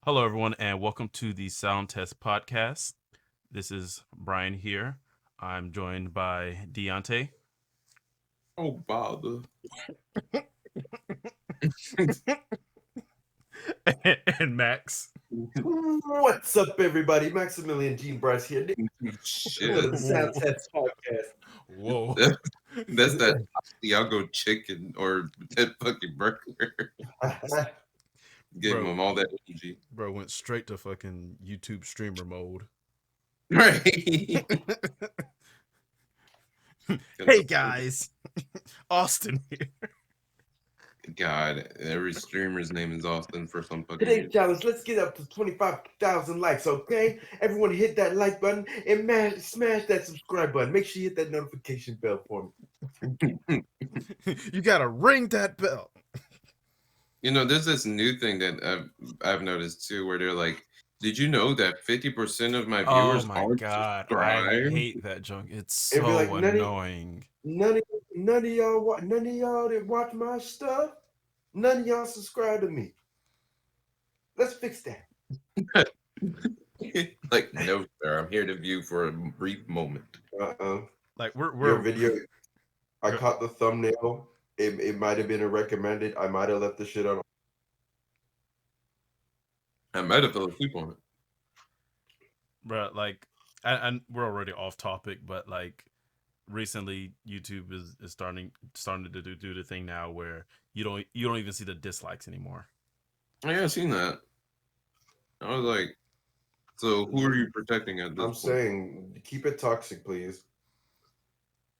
Hello, everyone, and welcome to the Sound Test Podcast. This is Bryan here. I'm joined by Deyante Oh, bother. and Max. What's up, everybody? Maximilian Gene Bryce here. Shit. The Sound Test Podcast. Whoa. That's that Asiago chicken or that fucking burger. Gave Bro. him all that energy. Bro went straight to fucking YouTube streamer mode. Right. Hey, guys. Austin here. God, every streamer's name is Austin for some fucking Today's reason. challenge, let's get up to 25,000 likes, okay? Everyone hit that like button and smash that subscribe button. Make sure you hit that notification bell for me. You gotta ring that bell. You know, there's this new thing that I've noticed too, where they're like, "Did you know that 50% of my viewers Oh my aren't god, I subscribed?" hate that junk. It's It'd be so like, annoying. None of y'all that watch my stuff, none of y'all subscribe to me. Let's fix that. Like, no, sir, I'm here to view for a brief moment. Like Your we're video, I caught the thumbnail. It might have been a recommended. I might have left the shit on. I might have fell asleep on it. Bro, like, and we're already off topic, but like, recently YouTube is starting to do the thing now where you don't even see the dislikes anymore. Oh, yeah, I've seen that. I was like, so who are you protecting at this I'm point? saying keep it toxic, please.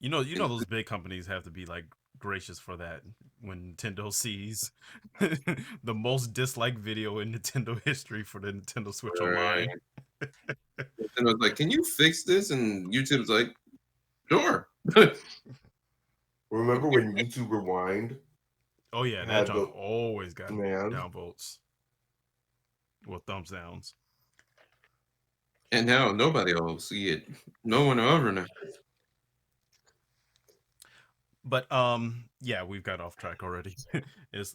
You know those big companies have to be like gracious for that when Nintendo sees the most disliked video in Nintendo history for the Nintendo Switch Online. And I was like, can you fix this? And YouTube's like, sure. Remember when YouTube Rewind? Oh yeah, that junk always got downvotes. Well, thumbs downs. And now nobody will see it. No one will ever know. But yeah, we've got off track already.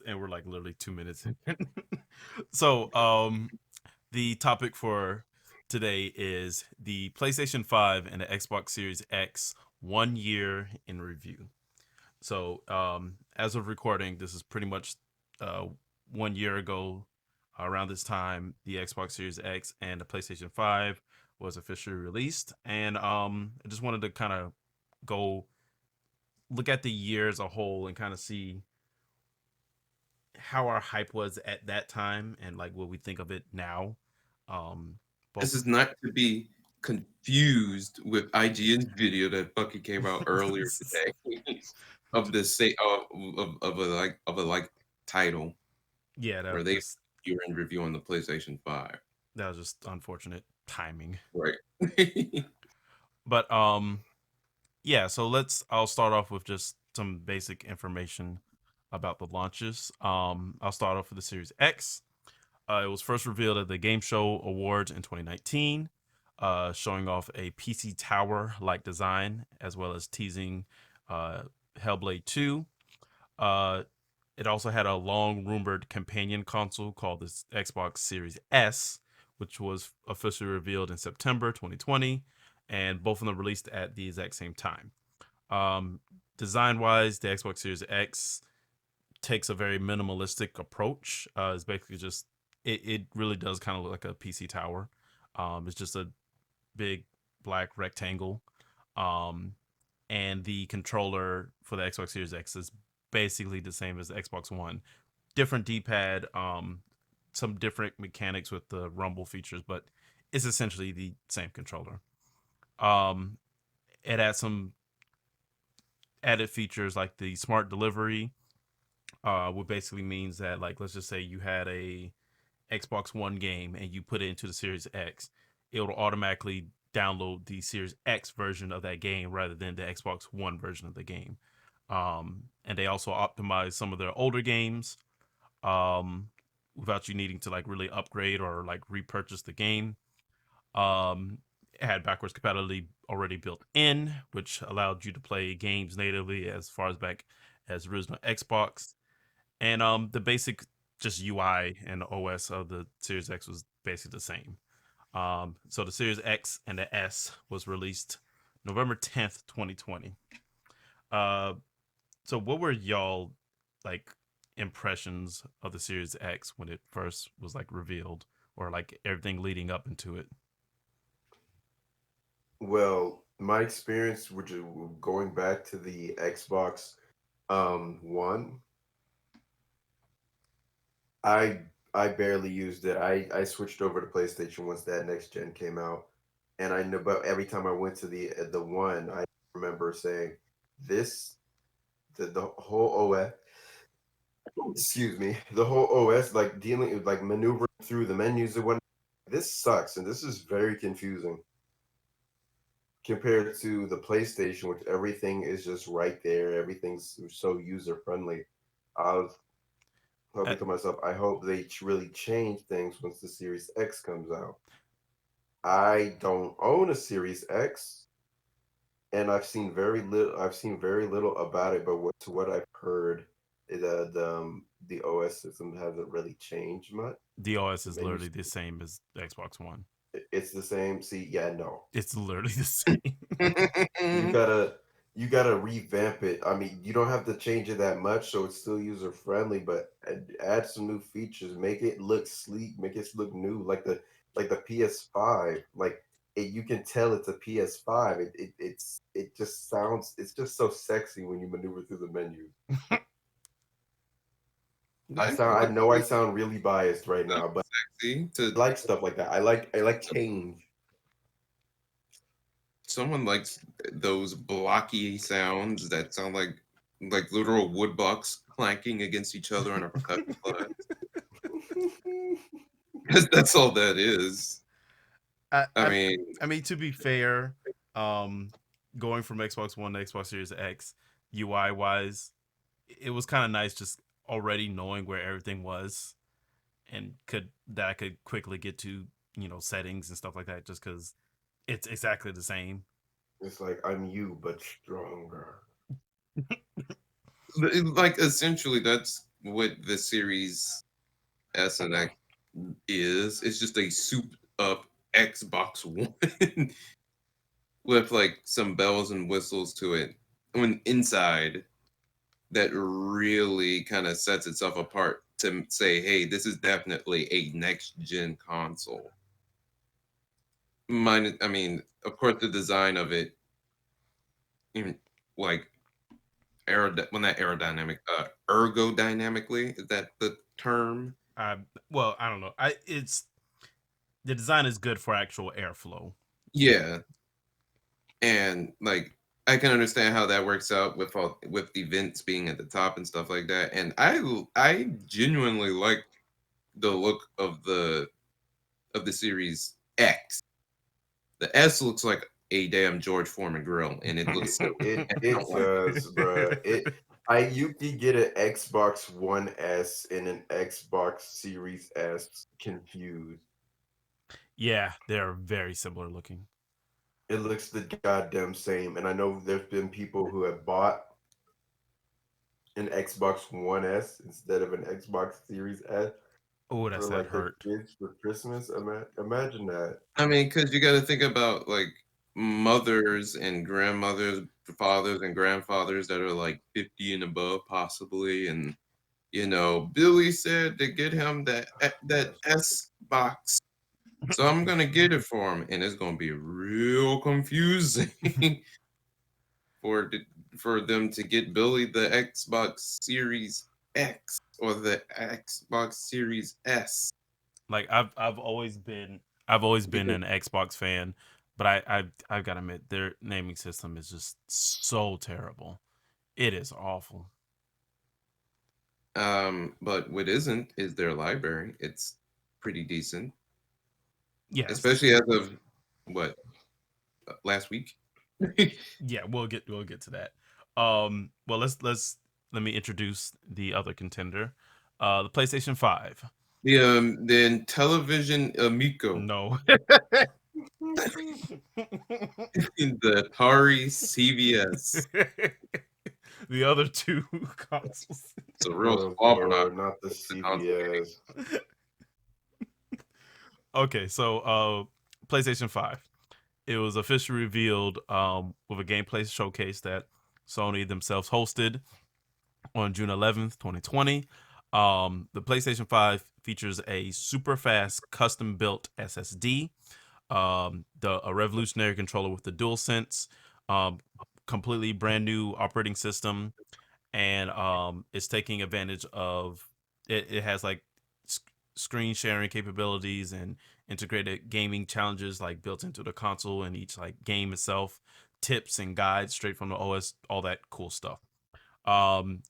And we're like literally 2 minutes in. So the topic for today is the PlayStation 5 and the Xbox Series X 1 year in review. So as of recording, this is pretty much 1 year ago. Around this time, the Xbox Series X and the PlayStation 5 was officially released, and I just wanted to kind of go look at the year as a whole and kind of see how our hype was at that time and like what we think of it now. This is not to be confused with IGN's video that fucking came out earlier today of the say of a like title. Yeah, where they you're in review on the PlayStation 5. That was just unfortunate timing. Right. But yeah, so I'll start off with just some basic information about the launches. I'll start off with the Series X. It was first revealed at the Game Show Awards in 2019, showing off a PC Tower like design as well as teasing Hellblade 2. It also had a long rumored companion console called the Xbox Series S, which was officially revealed in September 2020, and both of them released at the exact same time. Design wise, the Xbox Series X takes a very minimalistic approach. It's basically just it really does kind of look like a PC tower. It's just a big black rectangle. And the controller for the Xbox Series X is basically the same as the Xbox One. Different D-pad, some different mechanics with the rumble features, but it's essentially the same controller. It has some added features like the smart delivery, which basically means that, like, let's just say you had a Xbox One game and you put it into the Series X, it'll automatically download the Series X version of that game rather than the Xbox One version of the game. And they also optimize some of their older games without you needing to like really upgrade or like repurchase the game. It had backwards compatibility already built in, which allowed you to play games natively as far as back as original Xbox. And the basic just UI and OS of the Series X was basically the same. So the Series X and the S was released November 10th, 2020. Uh, so what were y'all like impressions of the Series X when it first was like revealed, or like everything leading up into it? Well, my experience, which is going back to the Xbox One, I I barely used it. I switched over to PlayStation once that next gen came out, and I know. But every time I went to the one, I remember saying, "This the whole OS." Excuse me, the whole OS, like dealing, like maneuvering through the menus and whatnot. This sucks, and this is very confusing compared to the PlayStation, which everything is just right there. Everything's so user friendly. I was Uh, hoping to myself, I hope they really change things once the Series X comes out. I don't own a Series X, and I've seen very little. I've seen very little about it, but to what I've heard, the OS system hasn't really changed much. the OS The is menus, literally the same as the Xbox One. it's the same. See, yeah, no, It's literally the same. you gotta you gotta revamp it. I mean, you don't have to change it that much, so it's still user friendly, but add some new features, make it look sleek, make it look new, like the PS5. Like you can tell it's a PS5. It just sounds, it's just so sexy when you maneuver through the menu. I I like know I it sound really biased right now, but sexy to I like stuff like that. I like change. someone likes those blocky sounds that sound like literal wood blocks clanking against each other in a percussion class. Because that's all that is. I, I I mean, I mean, to be fair, um, going from Xbox One to Xbox Series X, UI wise, it was kind of nice just already knowing where everything was, and I could quickly get to settings and stuff like that, just because it's exactly the same. It's like I'm you but stronger. like essentially, that's what the Series S and X is. It's just a souped up Xbox One with like some bells and whistles to it. When inside, that really kind of sets itself apart to say, hey, this is definitely a next gen console. Mine, I mean, of course, the design of it, even like when that aerodynamic, ergodynamically, is that the term? I Well, I don't know. I it's The design is good for actual airflow. Yeah, and like I can understand how that works out with the vents being at the top and stuff like that. And I genuinely like the look of the Series X. The S looks like a damn George Foreman grill, and it looks silly. It And I it don't like it. does, bruh. You could get an Xbox One S and an Xbox Series S confused. Yeah, they're very similar looking. It looks the goddamn same. And I know there's been people who have bought an Xbox One S instead of an Xbox Series S Oh, for that's that like their hurt. kids for Christmas. Imagine that. I mean, because you got to think about like mothers and grandmothers, fathers and grandfathers that are like 50 and above, possibly. And Billy said to get him that S box, so I'm gonna get it for him, and it's gonna be real confusing for the, for them to get Billy the Xbox Series X or the Xbox Series S. Like I've always been an Xbox fan, but I've got to admit their naming system is just so terrible. It is awful. But what isn't is their library. It's pretty decent, Yes. especially as of what last week. Yeah, we'll get to that. Well, let me introduce the other contender. The PlayStation 5. The then television Amico. No. The Atari CVS. The other two consoles. It's a real Oh squabble now. Lord, not the The console gaming. CVS. Okay, so PlayStation 5. It was officially revealed with a gameplay showcase that Sony themselves hosted on June 11th, 2020. The PlayStation 5 features a super fast custom built SSD, a revolutionary controller with the DualSense, um, completely brand new operating system, and it's taking advantage of it. It has like screen sharing capabilities and integrated gaming challenges like built into the console and each like game itself, tips and guides straight from the OS, all that cool stuff. Um,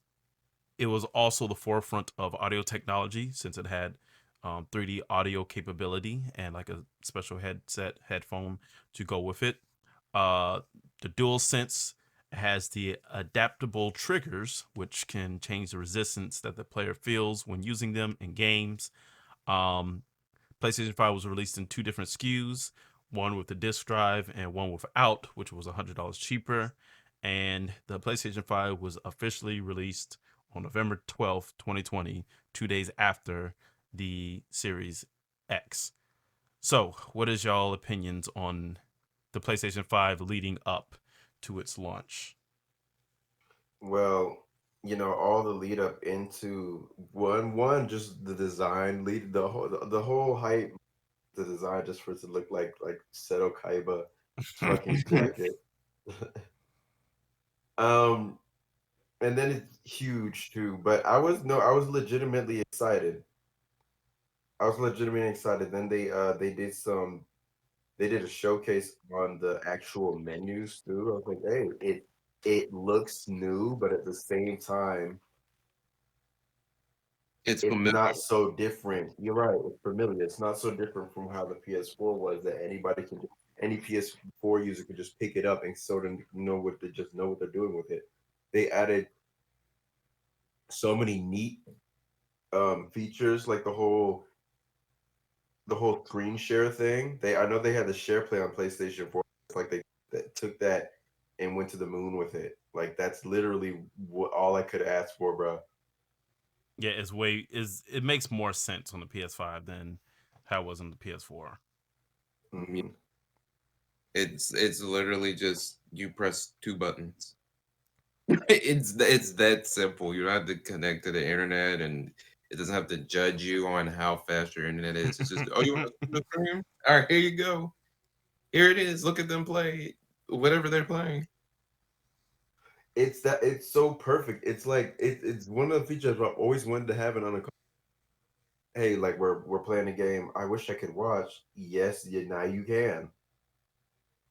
it was also the forefront of audio technology since it had 3D audio capability and like a special headphone to go with it. Uh, the DualSense has the adaptable triggers, which can change the resistance that the player feels when using them in games. Um, PlayStation 5 was released in two different SKUs, one with the disc drive and one without, which was $100 cheaper. And the PlayStation 5 was officially released on November 12th, 2020, 2 days after the Series X. So, what is y'all opinions on the PlayStation 5 leading up to its launch? Well, all the lead up into one, just the design lead, the whole hype, the design just for it to look like Seto Kaiba fucking jacket. um, and then it's huge too. But I was legitimately excited. I was legitimately excited. Then they did a showcase on the actual menus too. I was like, hey, it looks new, but at the same time, It's it's familiar. not so different. You're right, it's familiar. It's not so different from how the PS4 was that any PS4 user could just pick it up and sort of know what they're doing with it. They added so many neat features like the whole screen share thing. I know they had the share play on PlayStation 4. It's like they took that and went to the moon with it. Like that's literally all I could ask for, bro. Yeah, it makes more sense on the PS5 than how it was on the PS4. Yeah. Hmm. It's literally just you press two buttons. It's that simple. You don't have to connect to the internet, and it doesn't have to judge you on how fast your internet is. It's just, oh, you want to see the stream? All right, here you go. Here it is. Look at them play whatever they're playing. It's so perfect. It's like it's one of the features I've always wanted to have it on a. Hey, like we're playing a game. I wish I could watch. Yes, yeah, now you can.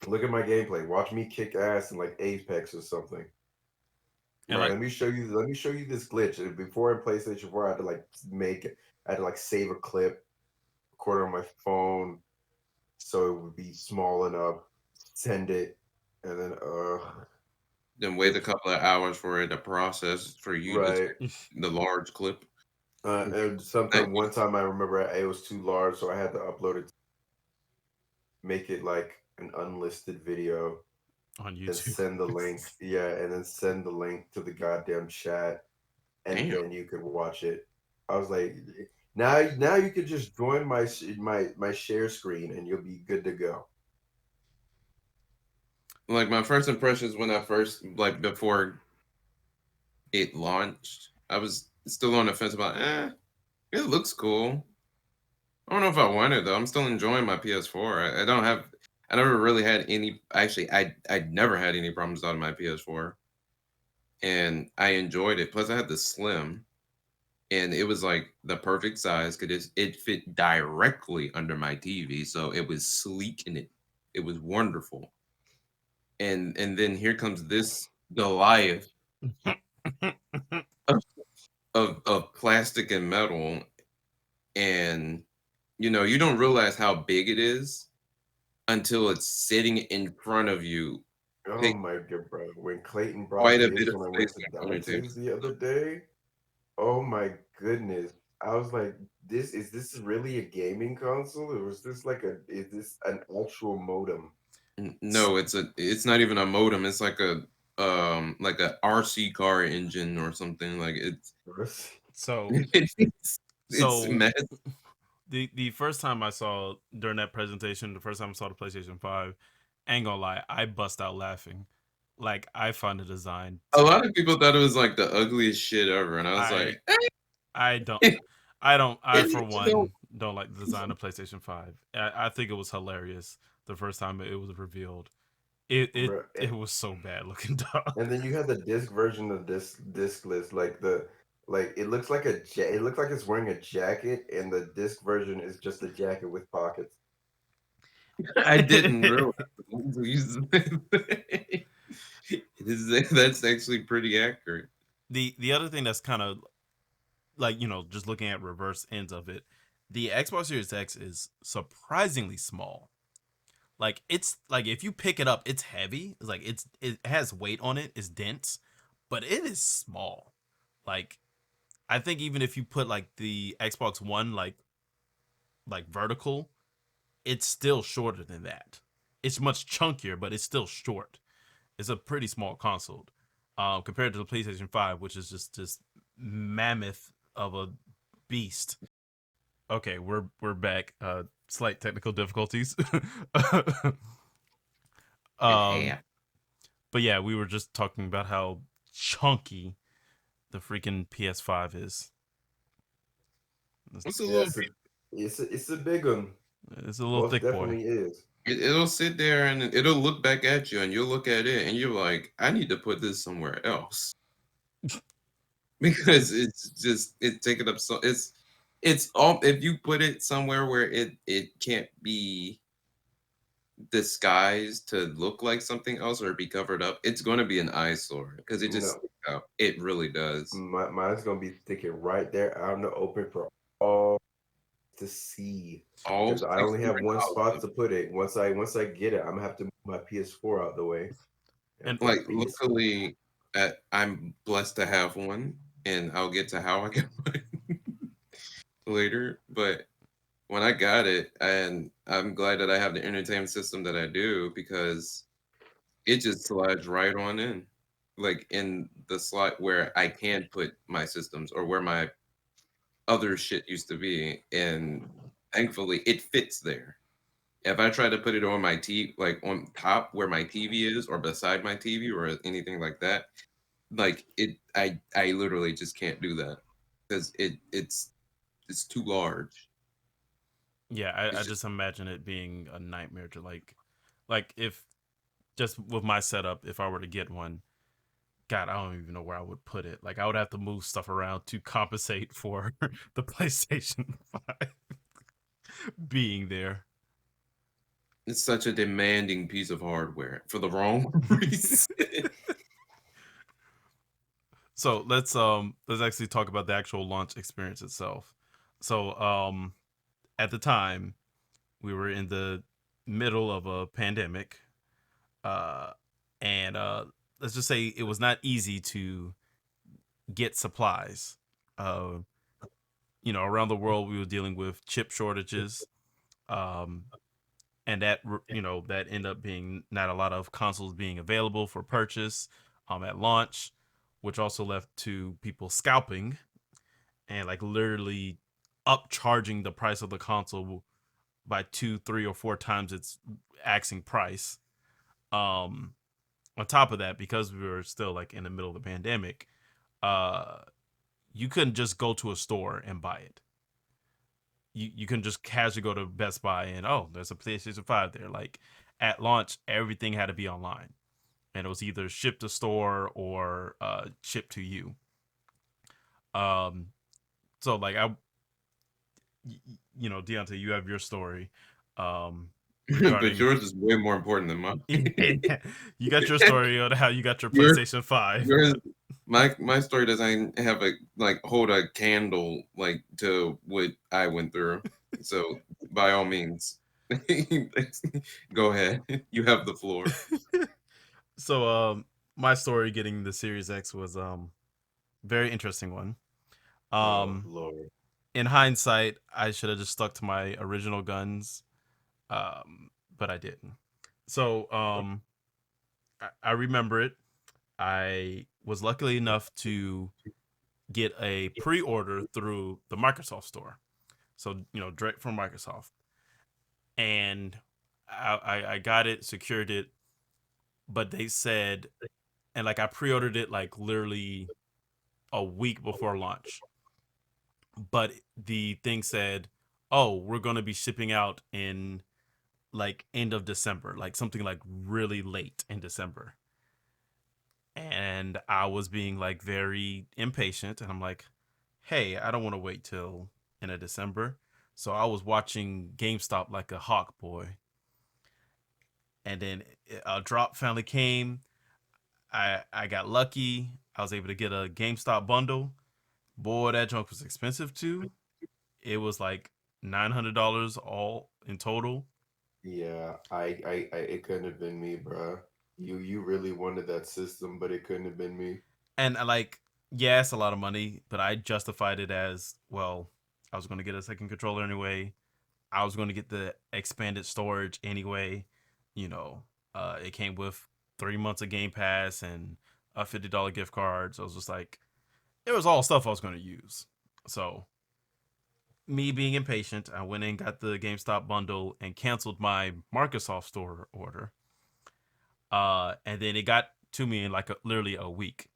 Look at my gameplay. Watch me kick ass in like Apex or something. And Right. like Let me show you this glitch. And before in PlayStation 4, I had to like I had to like save a clip, record it on my phone, so it would be small enough, send it, and then Then wait a it's couple of hours for it to process for you to right. take the large clip. And That sometime one time I remember it was too large, so I had to upload it, make it like an unlisted video, on then YouTube. send the link. Yeah, and then send the link to the goddamn chat, and damn. then you could watch it. I was like, now you could just join my share screen, and you'll be good to go. Like my first impressions when I first like before it launched, I was still on the fence about, it looks cool. I don't know if I want it though. I'm still enjoying my PS4. I don't have. I never really had any. Actually, I never had any problems on my PS4, and I enjoyed it. Plus, I had the Slim, and it was like the perfect size because it fit directly under my TV, so it was sleek and it was wonderful. And then here comes this Goliath of of plastic and metal, and you don't realize how big it is until it's sitting in front of you, Oh take my god, bro! When Clayton brought quite a bit his of when I space went to in front of you. Dante's the other day, oh my goodness, I was like, this is this really a gaming console, or is this is this an actual modem? No, it's not even a modem. It's like a RC car engine or something. Like So it's so mad. the first time I saw during that presentation, the first time I saw the PlayStation 5, ain't gonna lie, I bust out laughing. Like I found the design A lot of people thought it was like the ugliest shit ever, and I was I like, I don't I for one don't like the design of PlayStation 5. I think it was hilarious the first time it was revealed. Bro, It was so bad looking, dog. and then you have the disc version of this discless, like it looks like it looks like it's wearing a jacket, and the disc version is just a jacket with pockets. I didn't realize. It is that's actually pretty accurate. The other thing that's kind of like, just looking at reverse ends of it, the Xbox Series X is surprisingly small. Like it's like if you pick it up, it's heavy. It's like it has weight on it. It's dense, but it is small. Like I think even if you put like the Xbox One like vertical, it's still shorter than that. It's much chunkier, but it's still short. It's a pretty small console, compared to the PlayStation 5, which is just mammoth of a beast. Okay, we're back. Slight technical difficulties. It um, half. but yeah, we were just talking about how chunky the freaking PS5 is. It's a Yeah, little. it's a big one. It's a little Most thick boy. definitely is. It'll sit there and it'll look back at you, and you'll look at it, and you're like, I need to put this somewhere else because it's just it's taking up so it's all if you put it somewhere where it can't be disguised to look like something else or be covered up, it's going to be an eyesore because it just No, sticks out. It really does. mine's gonna be sticking right there out in the open for all to see. All Because I only have one spot $600. to put it. Once I get it, I'm gonna have to move my PS4 out the way and And put Like, the PS5. luckily, I'm blessed to have one, and I'll get to how I get mine later. But when I got it, and I'm glad that I have the entertainment system that I do because it just slides right on in, like in the slot where I can put my systems or where my other shit used to be, and thankfully it fits there. If I try to put it on my like on top where my TV is, or beside my TV, or anything like that, like I literally just can't do that because it's too large. yeah, I It's just just imagine it being a nightmare to like if just with my setup, if I were to get one, God, I don't even know where I would put it. Like I would have to move stuff around to compensate for the PlayStation 5 being there. it's such a demanding piece of hardware for the wrong reason. So let's actually talk about the actual launch experience itself. So at the time we were in the middle of a pandemic, uh and let's just say it was not easy to get supplies. Uh Around the world we were dealing with chip shortages, um and that ended up being not a lot of consoles being available for purchase at launch, which also left to people scalping and like literally upcharging the price of the console by two, three, or four times its asking price. Um, on top of that, because we were still like in the middle of the pandemic, uh, you couldn't just go to a store and buy it. You couldn't just casually go to Best Buy and, oh, there's a PlayStation 5 there. Like at launch, everything had to be online, and it was either shipped to store or shipped to you. Um, so like Deyante, you have your story, um, But regarding yours is way more important than mine. you got your story on how you got your Yours, PlayStation 5. yours, my story doesn't have a like hold a candle like to what I went through. So by all means, go ahead. You have the floor. So my story getting the Series X was very interesting one. Oh Um Lord. in hindsight, I should have just stuck to my original guns, but I didn't. So I remember it. I was lucky enough to get a pre-order through the Microsoft store, so direct from Microsoft, and I got it, secured it, but they said, and like I pre-ordered it like literally a week before launch, but the thing said, "Oh, we're going to be shipping out in like end of December, like something like really late in December." And I was being like very impatient, and I'm like, "Hey, I don't want to wait till end of December." So I was watching GameStop like a hawk boy, and then a drop finally came. I got lucky. I was able to get a GameStop bundle. Boy, that junk was expensive too. It was like $900 all in total. Yeah, it couldn't have been me, bro. You really wanted that system, but it couldn't have been me. And like, yeah, it's a lot of money, but I justified it as, well, I was going to get a second controller anyway. I was going to get the expanded storage anyway. You know, it came with 3 months of Game Pass and a $50 gift card. So I was just like, it was all stuff I was going to use. So me being impatient, I went and got the GameStop bundle and canceled my Microsoft Store order. And then it got to me in like literally a week.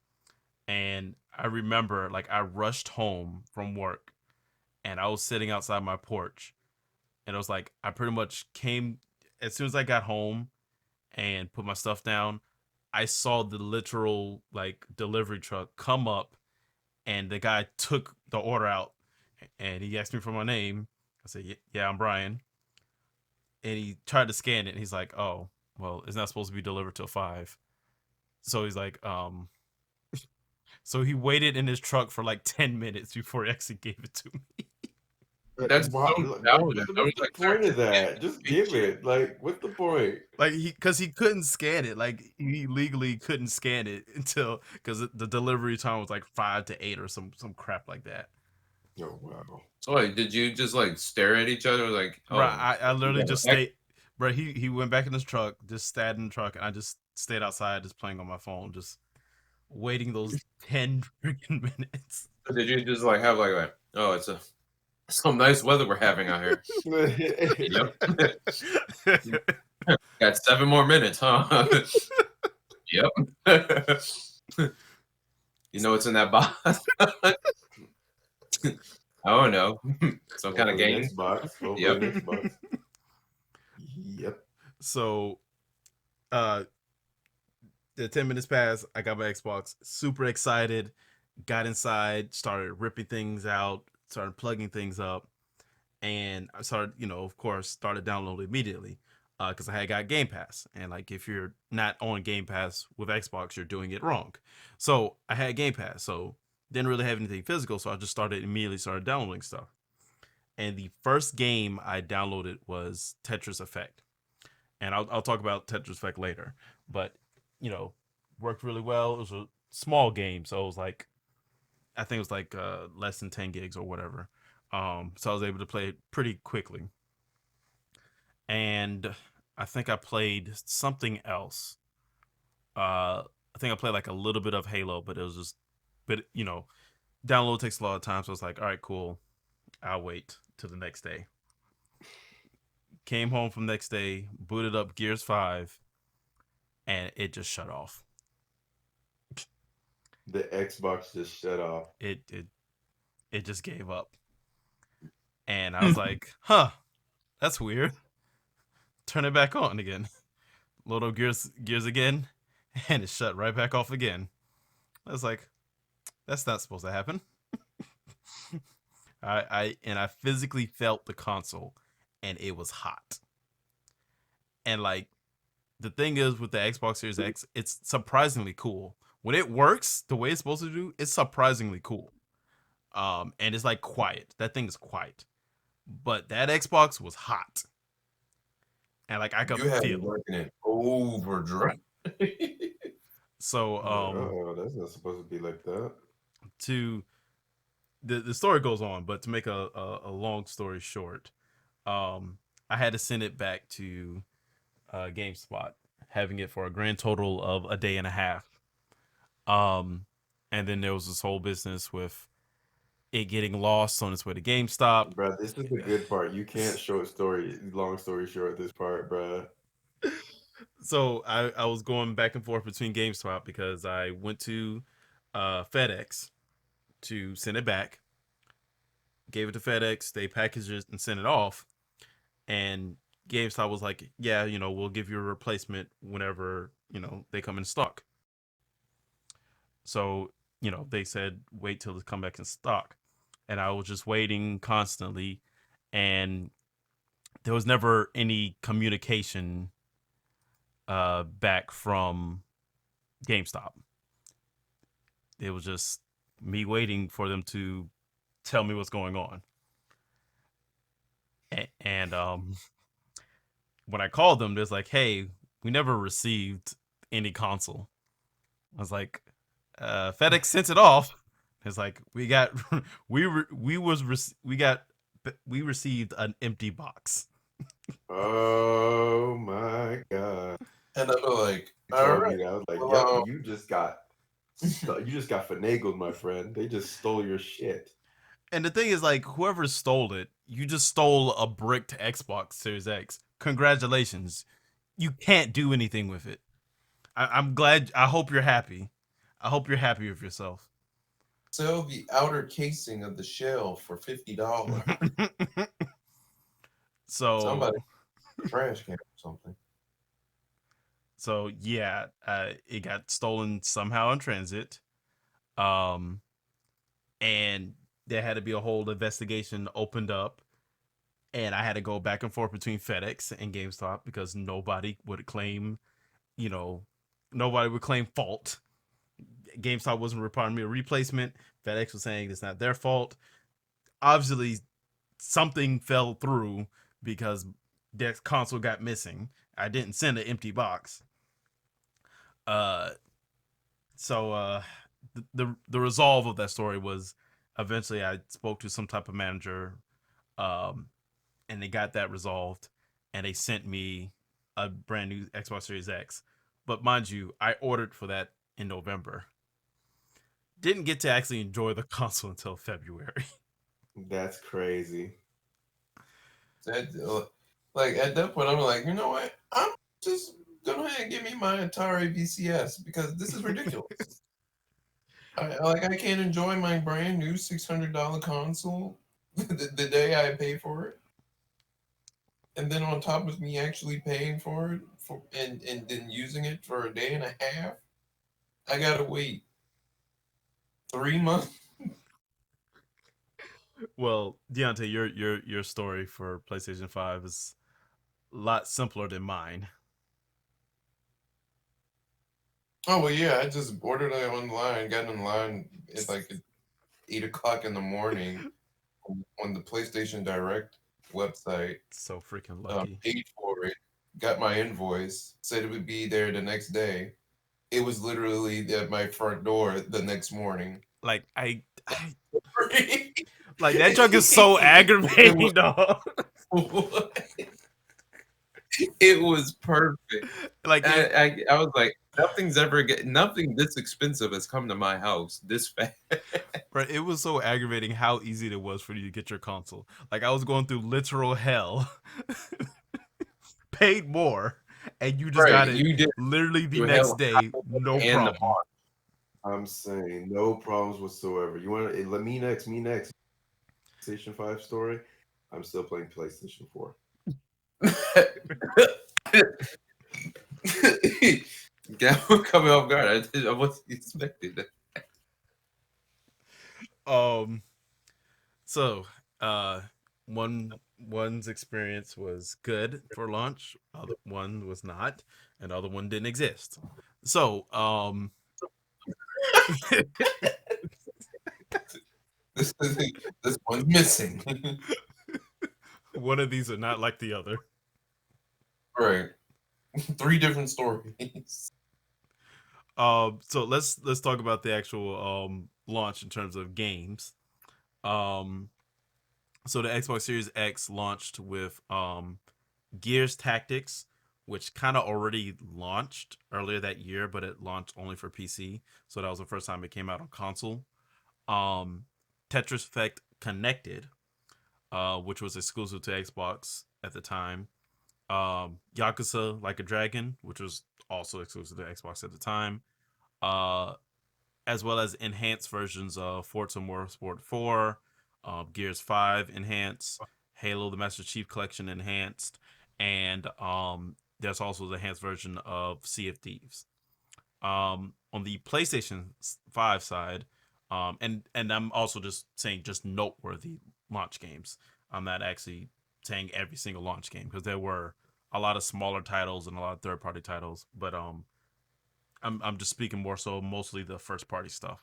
And I remember like I rushed home from work and I was sitting outside my porch. And it was like I pretty much came as soon as I got home and put my stuff down. I saw the literal like delivery truck come up, and the guy took the order out, and he asked me for my name. I said, "Yeah, I'm Bryan." And he tried to scan it, and he's like, "Oh, well, it's not supposed to be delivered till 5." So he's like, so he waited in his truck for like 10 minutes before he actually gave it to me. That's Why, so bro? childish. I was What's the like, sir, point of just get that? Just the give shit. it. Like, what's the point? Like because he couldn't scan it. Like he legally couldn't scan it until because the delivery time was like 5 to 8 or some crap like that. Oh wow. So wait, did you just like stare at each other like, Bro, oh, I you literally got a just back? stayed. Bro, he went back in his truck, just sat in the truck, and I just stayed outside, just playing on my phone, just waiting those 10 freaking minutes. Did you just like have like a, oh, it's a some nice weather we're having out here. Yep. Got 7 more minutes, huh? Yep. You know what's in that box? I don't know. Some kind of Hopefully an game. Xbox. Hopefully Yep. an Xbox. Yep. So, uh, the 10 minutes passed. I got my Xbox, super excited. Got inside, started ripping things out, started plugging things up, and I started, of course, started downloading immediately because I had got Game Pass, and like if you're not on Game Pass with Xbox, you're doing it wrong. So I had Game Pass, so didn't really have anything physical, so I just started downloading stuff. And the first game I downloaded was Tetris Effect, and I'll talk about Tetris Effect later, but you know, worked really well. It was a small game, so it was like I think it was like less than 10 gigs or whatever. So I was able to play it pretty quickly. And I think I played something else. I think I played like a little bit of Halo, but it was just, but download takes a lot of time. So I was like, all right, cool. I'll wait till the next day. Came home from the next day, booted up Gears 5, and it just shut off. The Xbox just shut off. It just gave up. And I was like, huh, that's weird. Turn it back on again. Load up gears again, and it shut right back off again. I was like, that's not supposed to happen. I physically felt the console, and it was hot. And like the thing is with the Xbox Series X, it's surprisingly cool. When it works the way it's supposed to do, it's surprisingly cool. And it's like quiet. That thing is quiet. But that Xbox was hot, and like I could You had me feel it. working in overdrive. So I'm like, oh, that's not supposed to be like that. to the story goes on, but to make a long story short, um, I had to send it back to GameSpot, having it for a grand total of a day and a half. Um, and then there was this whole business with it getting lost on its way to GameStop. Bro, this is the good part. You can't show a story, long story short, this part, bro. So I was going back and forth between GameStop because I went to FedEx to send it back, gave it to FedEx, they packaged it and sent it off, and GameStop was like, "Yeah, we'll give you a replacement whenever they come in stock." So they said wait till it come back in stock, and I was just waiting constantly, and there was never any communication back from GameStop. It was just me waiting for them to tell me what's going on. And when I called them, there's like, "Hey, we never received any console." I was like, "FedEx sent it off." It's like we got we received an empty box. Oh my god! And I'm like, You all told me right, that. I was like, "Yep, well, you just got finagled, my friend. They just stole your shit." And the thing is, like, whoever stole it, you just stole a bricked Xbox Series X. Congratulations. You can't do anything with it. I'm glad. I hope you're happy. I hope you're happy with yourself. sell the outer casing of the shell for $50. so, Somebody trash can or something. so yeah, it got stolen somehow in transit. Um, and there had to be a whole investigation opened up, and I had to go back and forth between FedEx and GameStop because you know, nobody would claim fault. GameStop wasn't requiring me a replacement. FedEx was saying it's not their fault. Obviously, something fell through because their console got missing. I didn't send an empty box. Uh, so the resolve of that story was eventually I spoke to some type of manager, um, and they got that resolved, and they sent me a brand new Xbox Series X. But mind you, I ordered for that in November. Didn't get to actually enjoy the console until February. That's crazy. That, like at that point, I'm like, you know what? I'm just go ahead and give me my Atari VCS because this is ridiculous. I can't enjoy my brand new $600 console the day I pay for it, and then on top of me actually paying for it and then using it for a day and a half, I gotta wait 3 months. Well, Deyante, your story for PlayStation 5 is a lot simpler than mine. Oh well, yeah, I just ordered it online, got in line at like 8 o'clock in the morning on the PlayStation Direct website. So freaking lucky. Paid for it, got my invoice, said it would be there the next day. It was literally at my front door the next morning. Like like that junk is so aggravating, dog. It was perfect. Like I was like, nothing this expensive has come to my house this fast. Right, it was so aggravating how easy it was for you to get your console. Like I was going through literal hell, paid more, and you just Right, got it you did literally the through next hell day, no and the problem. I'm saying no problems whatsoever. You want to let me next? Me next. PlayStation 5 story. I'm still playing PlayStation 4. coming off guard. I wasn't expecting that. Um, so one's experience was good for launch, other one was not, and the other one didn't exist. So This one's missing. one of these are not like the other. Right. 3 different stories. So let's talk about the actual launch in terms of games. Um, so the Xbox Series X launched with Gears Tactics, which kind of already launched earlier that year, but it launched only for PC. So that was the first time it came out on console. Um, Tetris Effect Connected, which was exclusive to Xbox at the time. Yakuza Like a Dragon, which was also exclusive to Xbox at the time. Uh, as well as enhanced versions of Forza Motorsport 4, Gears 5 enhanced, Halo the Master Chief Collection enhanced, and there's also the enhanced version of Sea of Thieves. On the PlayStation 5 side, and I'm also just saying just noteworthy launch games. I'm not actually saying every single launch game because there were a lot of smaller titles and a lot of third party titles, but I'm just speaking more so mostly the first party stuff.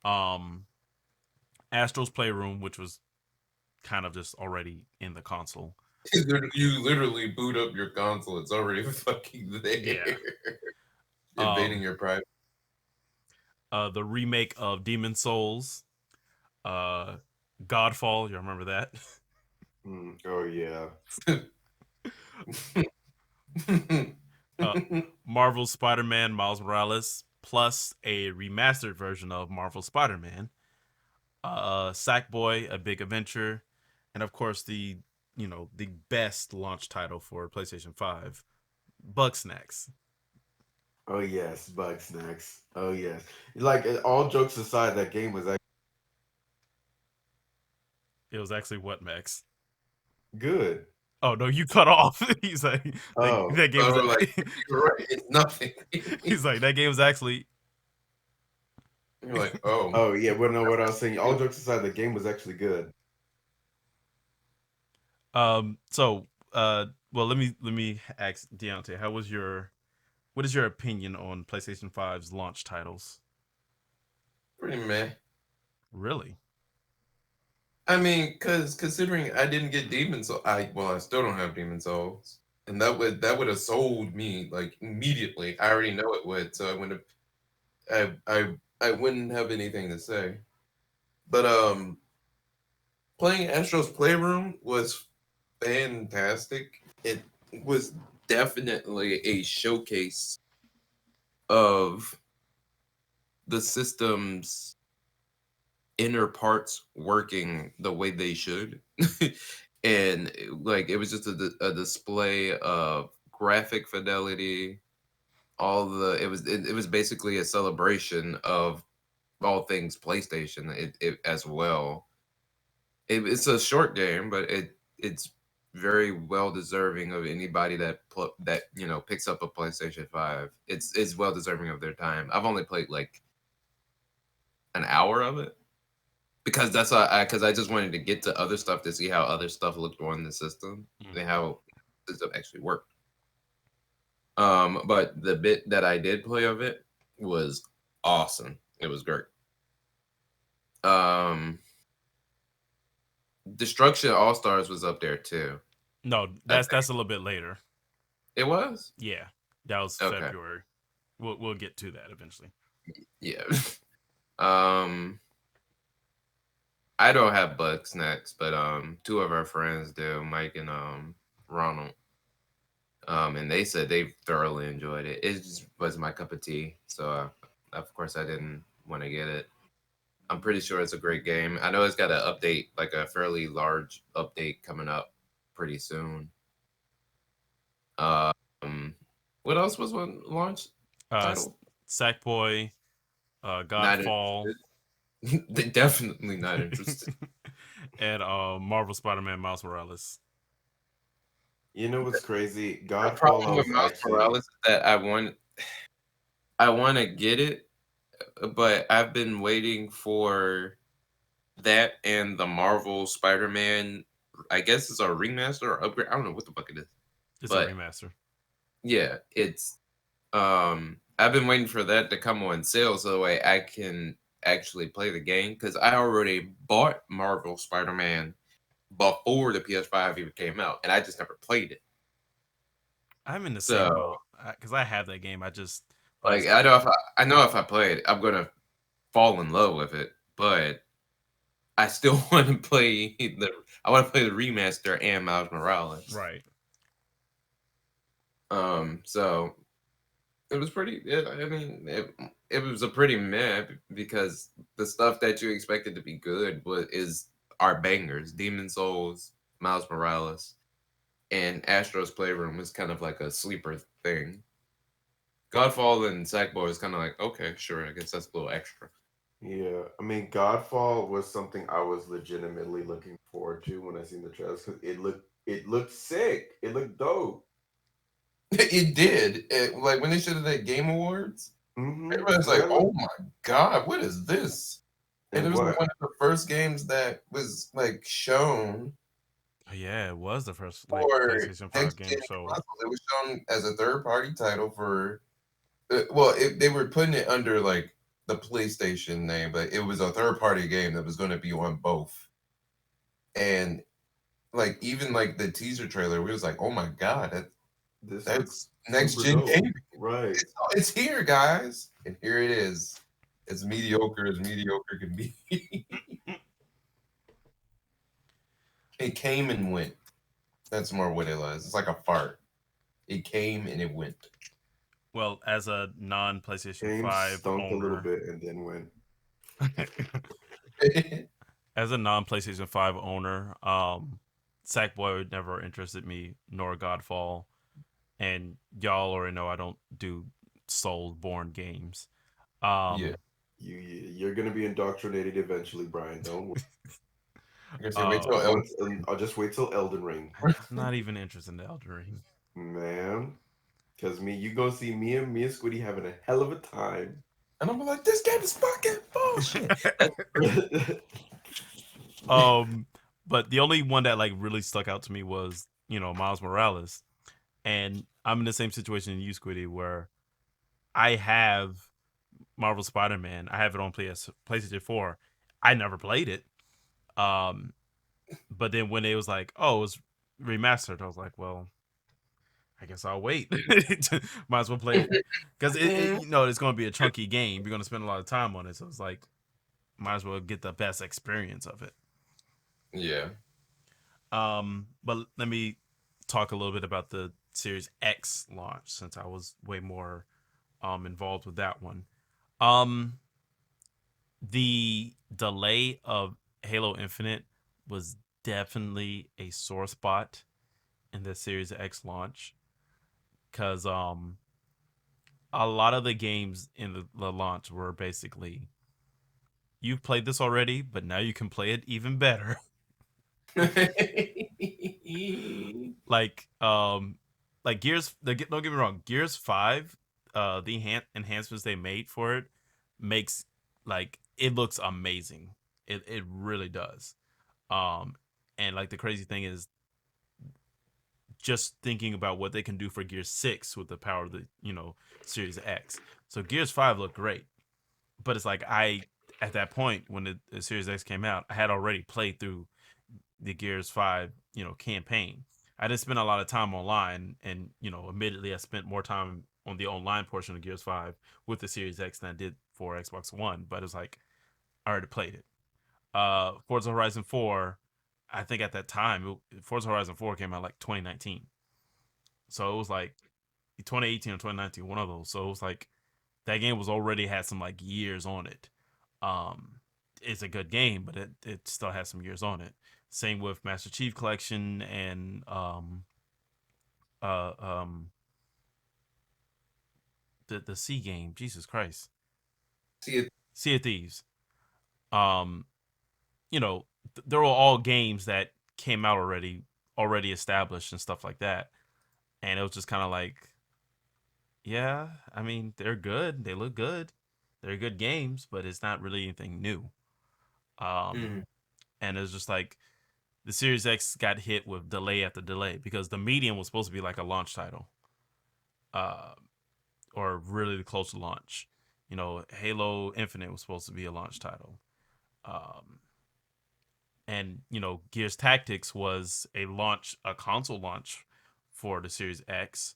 Um, Astro's Playroom, which was kind of just already in the console. You literally boot up your console; it's already fucking there, Yeah. invading Um, your private. the remake of Demon Souls, uh, Godfall. You remember that? Oh yeah. uh, Marvel Spider-Man Miles Morales plus a remastered version of Marvel Spider-Man. Sackboy: A Big Adventure, and of course the best launch title for PlayStation 5, Bug Snacks. Oh yes, Bug Snacks. Oh yes. Like all jokes aside, that game was actually It was actually what, Max? good. Oh no, you cut off. He's like Oh. that game was. Oh, like you're right. It's nothing. He's like that game was actually. You're like, oh, Oh yeah, but no, what I was saying, all jokes aside, the game was actually good. So well let me ask Deyante, what is your opinion on PlayStation 5's launch titles? pretty meh. Really? I mean, cause considering I didn't get Demon Soul, I still don't have Demon Souls, and that would have sold me like immediately. I already know it would, so I wouldn't have anything to say. But playing Astro's Playroom was fantastic. It was definitely a showcase of the system's inner parts working the way they should. And like it was just a display of graphic fidelity. It was basically a celebration of all things PlayStation it as well. It's a short game, but it's very well deserving of anybody that picks up a PlayStation 5. It's well deserving of their time. I've only played like an hour of it because that's why I just wanted to get to other stuff to see how other stuff looked on the system Mm. and how the system actually worked. But the bit that I did play of it was awesome. It was great. Um, Destruction All Stars was up there too. No, I that's a little bit later. It was? Yeah, that was Okay. February. We'll get to that eventually. Yeah. um I don't have bug snacks, but two of our friends do, Mike and Ronald. And they said they thoroughly enjoyed it. It just was my cup of tea. So of course I didn't want to get it. I'm pretty sure it's a great game. I know it's got an update, like a fairly large update coming up pretty soon. Um what else was one launch Uh, title? Sackboy, Not Godfall, interested. They definitely not interested. and Marvel Spider-Man Miles Morales. You know what's crazy? The Godfall, I problem with was Miles actually Morales is that I want to get it, but I've been waiting for that and the Marvel Spider-Man. I guess it's a remaster or upgrade. I don't know what the fuck it is, It's a but remaster. yeah, it's I've been waiting for that to come on sale so that way I can actually play the game because I already bought Marvel Spider-Man before the PS5 even came out, and I just never played it. I'm in the So same boat because I have that game. I like just I know if I play it, I'm gonna fall in love with it, but I still want to play I want to play the remaster and Miles Morales. Right. So it was pretty. I mean, it was a pretty meh because the stuff that you expected to be good is our bangers. Demon Souls, Miles Morales, and Astro's Playroom was kind of like a sleeper thing. Godfall and Sackboy is kind of like, okay, sure, I guess that's a little extra. Yeah, I mean, Godfall was something I was legitimately looking forward to when I seen the trailers because it looked sick. It looked dope. It did. Like when they showed it at Game Awards, everybody's Like like, I look "Oh my god, what is this?" And it and was like what one of the first games that was like shown Yeah, it was the first like for PlayStation 5 next game gen showed. consoles. It was shown as a third party title for they were putting it under like the PlayStation name, but it was a third party game that was going to be on both. And like even like the teaser trailer, we was like, "Oh my god, this that's looks next super gen dope. gaming. Right. It's here, guys." And here it is. As mediocre can be. It came and went. That's more what it was. It's like a fart. It came and it went. Well, as a non PlayStation Game 5 stunk a little owner, bit and then went. as a non PlayStation 5 owner, Sackboy never interested me, nor Godfall. And y'all already know I don't do soul born games. Yeah. Um, You're gonna be indoctrinated eventually, Brian. Don't worry. I guess wait till um, Once I'll just wait till Elden Ring, I'm not even interested in the Elden Ring. man. Cause you gonna see me and Squiddy having a hell of a time. and I'm like, this game is fucking bullshit. um, but the only one that like really stuck out to me was Miles Morales, and I'm in the same situation in you, Squiddy, where I have Marvel Spider Man. I have it on PlayStation 4. I never played it. Um, but then when it was like, oh, it was remastered, I was like, well, I guess I'll wait. Might as well play it because it's going to be a chunky game. You're going to spend a lot of time on it, so it's like, might as well get the best experience of it. Yeah. But let me talk a little bit about the Series X launch since I was way more involved with that one. Um, the delay of Halo Infinite was definitely a sore spot in the Series X launch because a lot of the games in the launch were basically you've played this already, but now you can play it even better. like like Gears. Don't get me wrong, Gears 5, the enhancements they made for it makes like it looks amazing. It really does. Um, and like the crazy thing is just thinking about what they can do for Gears 6 with the power of the Series X. So Gears 5 looked great, but it's like I at that point when the Series X came out, I had already played through the Gears 5 campaign. I didn't spend a lot of time online, and admittedly I spent more time on the online portion of Gears 5 with the Series X than I did for Xbox One. But it was like I already played it. Forza Horizon 4, I think at that time, Forza Horizon 4 came out like 2019. So it was like 2018 or 2019, one of those. So it was like that game was already had some like years on it. Um, it's a good game, but it still has some years on it. Same with Master Chief Collection and uh um the C game. Jesus Christ, See it. Sea of Thieves. Um, they're all games that came out already established and stuff like that. And it was just kind of like, yeah, I mean, they're good. They look good. They're good games, but it's not really anything new. Um, Mm. and it was just like the Series X got hit with delay after delay because the Medium was supposed to be like a launch title, uh, or really close to launch. Halo Infinite was supposed to be a launch title. Um, and Gears Tactics was a console launch for the Series X,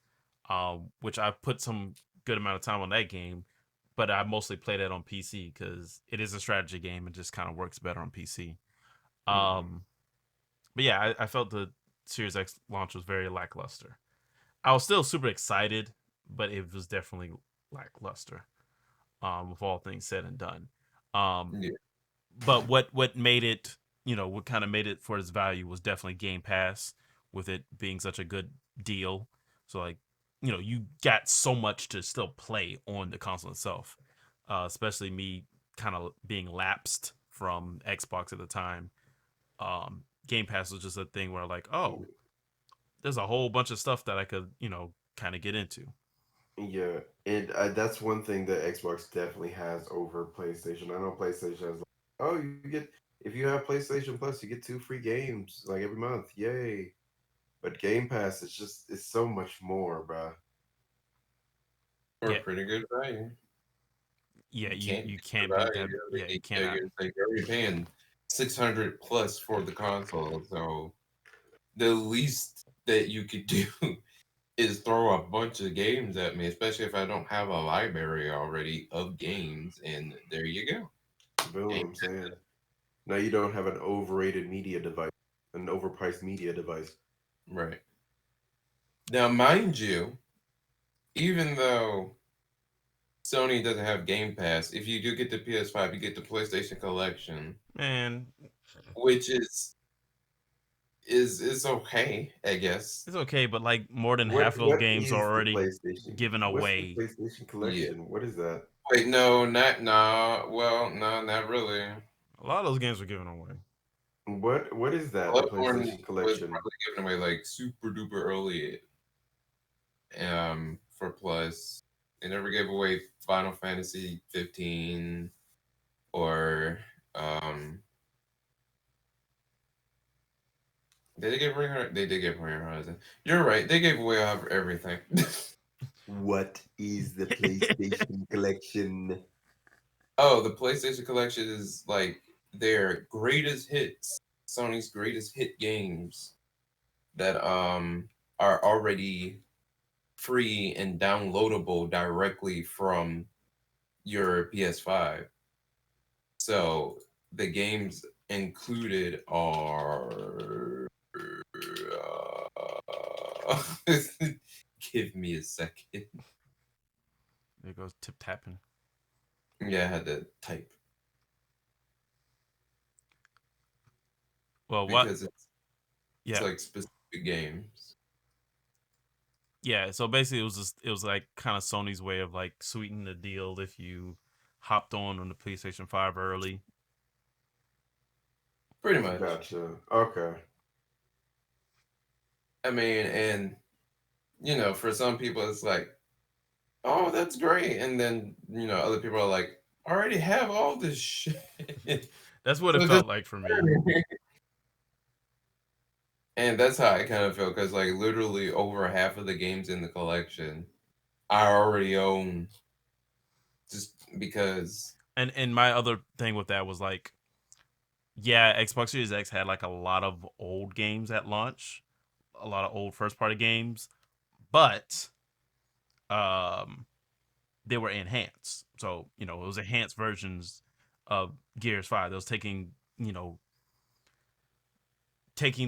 which I put some good amount of time on that game, but I mostly played it on PC because it is a strategy game and just kind of works better on PC. Mhm. Um, but yeah, I felt the Series X launch was very lackluster. I was still super excited, but it was definitely lackluster. With all things said and done. Um, Yeah. but what made it, what kind of made it for its value was definitely Game Pass, with it being such a good deal. So like, you got so much to still play on the console itself. Especially me kind of being lapsed from Xbox at the time. Game Pass was just a thing where like, oh, there's a whole bunch of stuff that I could, kind of get into. Yeah, and that's one thing that Xbox definitely has over PlayStation. I know PlayStation has like, oh, you get if you have PlayStation Plus, you get 2 free games like every month. Yay! But Game Pass, it's so much more, bruh. For a Yeah, pretty good value. yeah, You you can't you beat the can't beat value. that. I Yeah, you mean, cannot. you're already paying 600 plus for the console, so the least that you could do is throw a bunch of games at me, especially if I don't have a library already of games, and there you go. Boom, Game. I'm saying. Now you don't have an overrated media device, an overpriced media device. Right. Now, mind you, even though Sony doesn't have Game Pass, if you do get the PS5, you get the PlayStation Collection, Man, which is okay, I guess. it's okay, but like more than What half of those what games are is the already PlayStation? given What's the away. PlayStation Yeah. Collection? What is that? Wait, no, not nah. Well, no, not really. A lot of those games were given away. What is that? The Bloodborne PlayStation was Collection. probably given away like super duper early, for Plus. They never gave away Final Fantasy 15 or um. Did they give away? They did give away Horizon. You're right. They gave away everything. What is the PlayStation Collection? Oh, the PlayStation Collection is like their greatest hits, Sony's greatest hit games that are already free and downloadable directly from your PS5. So the games included are give me a second. There goes tip tapping. Yeah, I had to type Well, what? because it's Yeah, like specific games. yeah. So basically, it was like kind of Sony's way of like sweetening the deal if you hopped on the PlayStation 5 early. Pretty much. Gotcha. Okay. I mean, and for some people it's like, oh, that's great. And then, other people are like, I already have all this shit. That's what it So just felt like for me. and that's how I kind of feel because like literally over half of the games in the collection I already own just because And my other thing with that was like, yeah, Xbox Series X had like a lot of old games at launch, a lot of old first party games, but um they were enhanced. So, it was enhanced versions of Gears 5. That was taking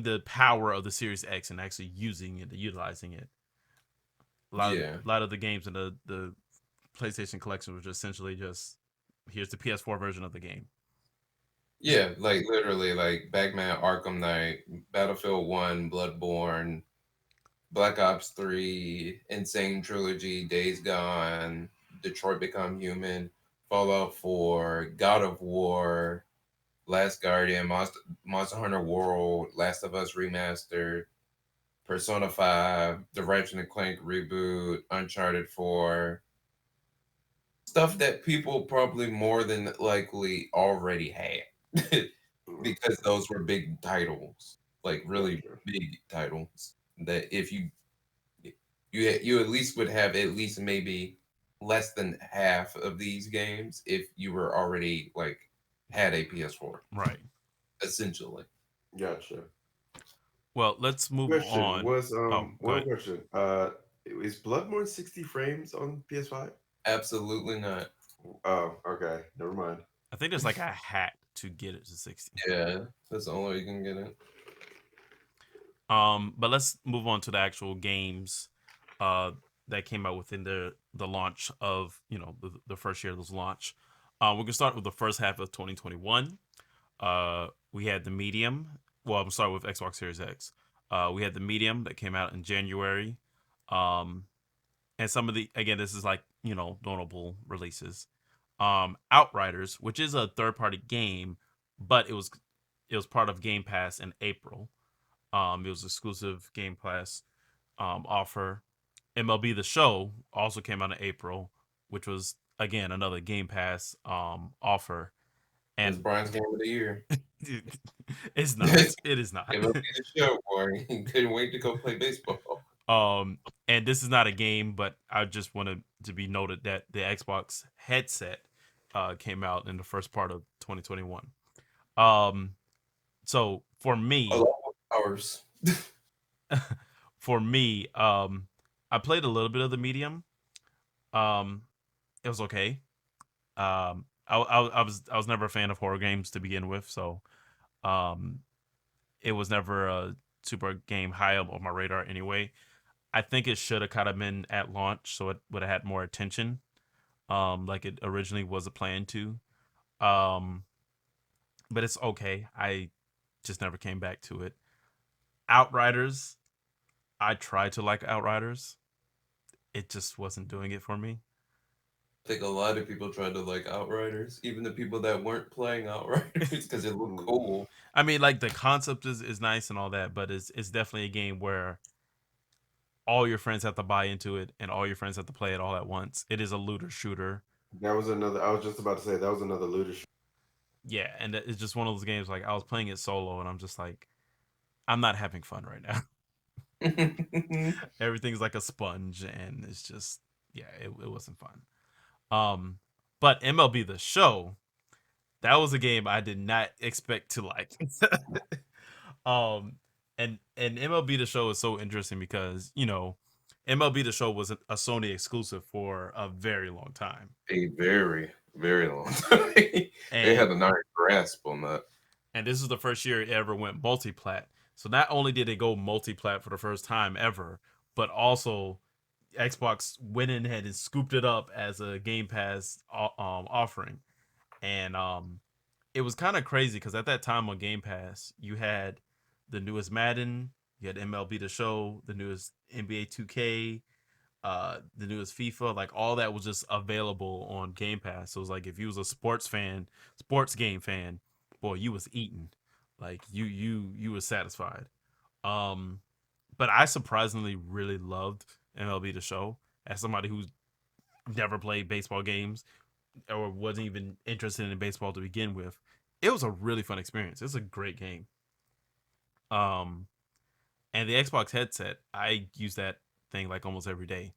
the power of the Series X and actually using it, utilizing it. yeah. A lot of the games in the PlayStation collection was just essentially just here's the PS4 version of the game. Yeah, like literally like Batman Arkham Knight, Battlefield 1, Bloodborne, Black Ops 3, Insane Trilogy, Days Gone, Detroit Become Human, Fallout 4, God of War, Last Guardian, Monster Hunter World, Last of Us Remastered, Persona 5, the Ratchet and Clank reboot, Uncharted 4, stuff that people probably more than likely already had because Okay. those were big titles, like really Gotcha. big titles that if you at least would have at least maybe less than half of these games if you were already like had a PS4 Right. essentially. Gotcha. Well, let's move Question on. was Oh, go one ahead. question. Is Bloodborne 60 frames on PS5? Absolutely not. Oh, okay. Never mind. I think there's like a hat. to get it to 60. Yeah, that's the only way you can get it. But let's move on to the actual games uh, that came out within the launch of the first year of this launch. We can start with the first half of 2021. We had the Medium. Well, I'm starting with Xbox Series X. We had the Medium that came out in January. Um, and some of the again, this is like notable releases. Outriders, which is a third party game, but it was part of Game Pass in April. It was exclusive Game Pass offer. MLB The Show also came out in April, which was again another Game Pass offer. It's And Brian's game of the year. it's not. It It is not. will be the show, boy. He couldn't wait to go play baseball. And this is not a game, but I just wanted to be noted that the Xbox headset came out in the first part of 2021. Um, so for me, Along with ours. for me, I played a little bit of the medium. Um, it was okay. I was never a fan of horror games to begin with, so um, it was never a super game high up on my radar anyway. I think it should have kind of been at launch, so it would have had more attention, like it originally was a plan to. Um, but it's okay. I just never came back to it. Outriders, I tried to like Outriders. It just wasn't doing it for me. I think a lot of people tried to like Outriders, even the people that weren't playing Outriders because it looked Mm. cool. I mean, like the concept is nice and all that, but it's definitely a game where all your friends have to buy into it and all your friends have to play it all at once. It is a looter shooter. That was another. I was just about to say that was another looter. Yeah, and it's just one of those games like I was playing it solo and I'm just like I'm not having fun right now. Everything's like a sponge and it's just yeah, it wasn't fun. Um but MLB The Show, that was a game I did not expect to like. um and MLB The Show is so interesting because, MLB The Show was a Sony exclusive for a very long time. A very, very long time. They had And an iron grasp on that. and this is the first year it ever went multi-plat. So not only did it go multi-plat for the first time ever, but also Xbox went in ahead and scooped it up as a Game Pass offering. And it was kind of crazy because at that time on Game Pass, you had the newest Madden, you had MLB The Show, the newest NBA 2K, the newest FIFA, like all that was just available on Game Pass. So it was like if you was a sports fan, sports game fan, boy, you was eating. Like you was satisfied. Um but I surprisingly really loved MLB The Show as somebody who's never played baseball games or wasn't even interested in baseball to begin with. It was a really fun experience. It's a great game. Um and the Xbox headset, I use that thing like almost every day.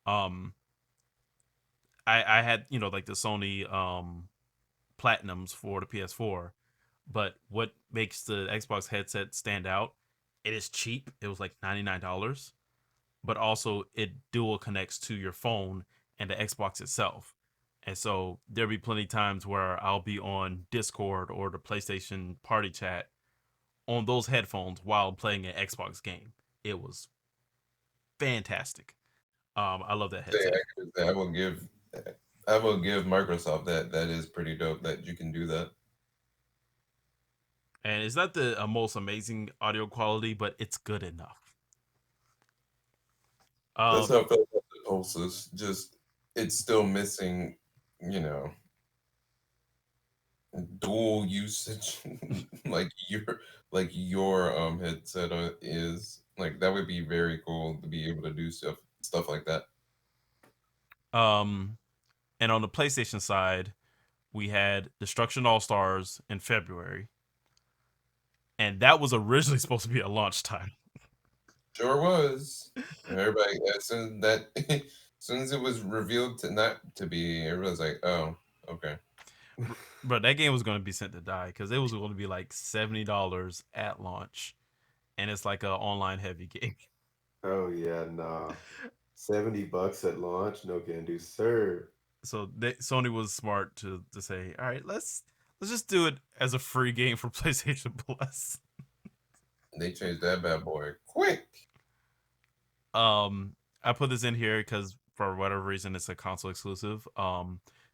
Um I had like the Sony platinums for the PS4, but what makes the Xbox headset stand out? It is cheap. It was like $99, but also it dual connects to your phone and the Xbox itself. And so there'll be plenty of times where I'll be on Discord or the PlayStation party chat on those headphones while playing an Xbox game. It was fantastic. I love that Say, headset. I will give, I will give Microsoft that. That is pretty dope that you can do that. And it's not the most amazing audio quality, but it's good enough. That's Um, how I felt about the pulses. Just it's still missing, you know, dual usage like your headset is like that would be very cool to be able to do stuff like that. um, and on the PlayStation side, we had Destruction All Stars in February, and that was originally supposed to be a launch title. Sure was. Everybody as soon as that as soon as it was revealed to not to be, everybody's like, oh, okay. But that game was going to be sent to die because it was going to be like $70 at launch, and it's like a online heavy game. Oh yeah, nah. $70 at launch, no can do, sir. So Sony was smart to say, all right, let's just do it as a free game for PlayStation Plus. They changed that bad boy quick. I put this in here because for whatever reason it's a console exclusive.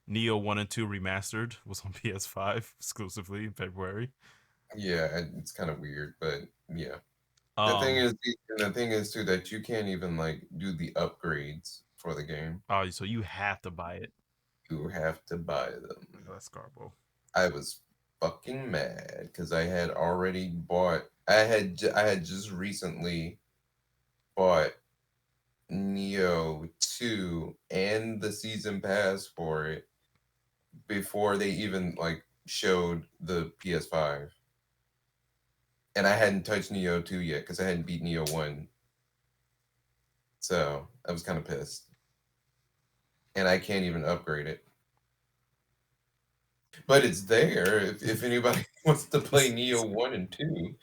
Neo 1 and 2 Remastered was on PS5 exclusively in February. Yeah, it's kind of weird, but yeah. Um, The thing is too that you can't even like do the upgrades for the game. oh, so you have to buy it. You have to buy them. That's Garbo. I was fucking mad because I had already bought. I had just recently bought Neo 2 and the season pass for it before they even like showed the PS5. And I hadn't touched Neo 2 yet because I hadn't beat Neo 1. So I was kind of pissed. And I can't even upgrade it. But it's there if anybody wants to play Neo 1 and 2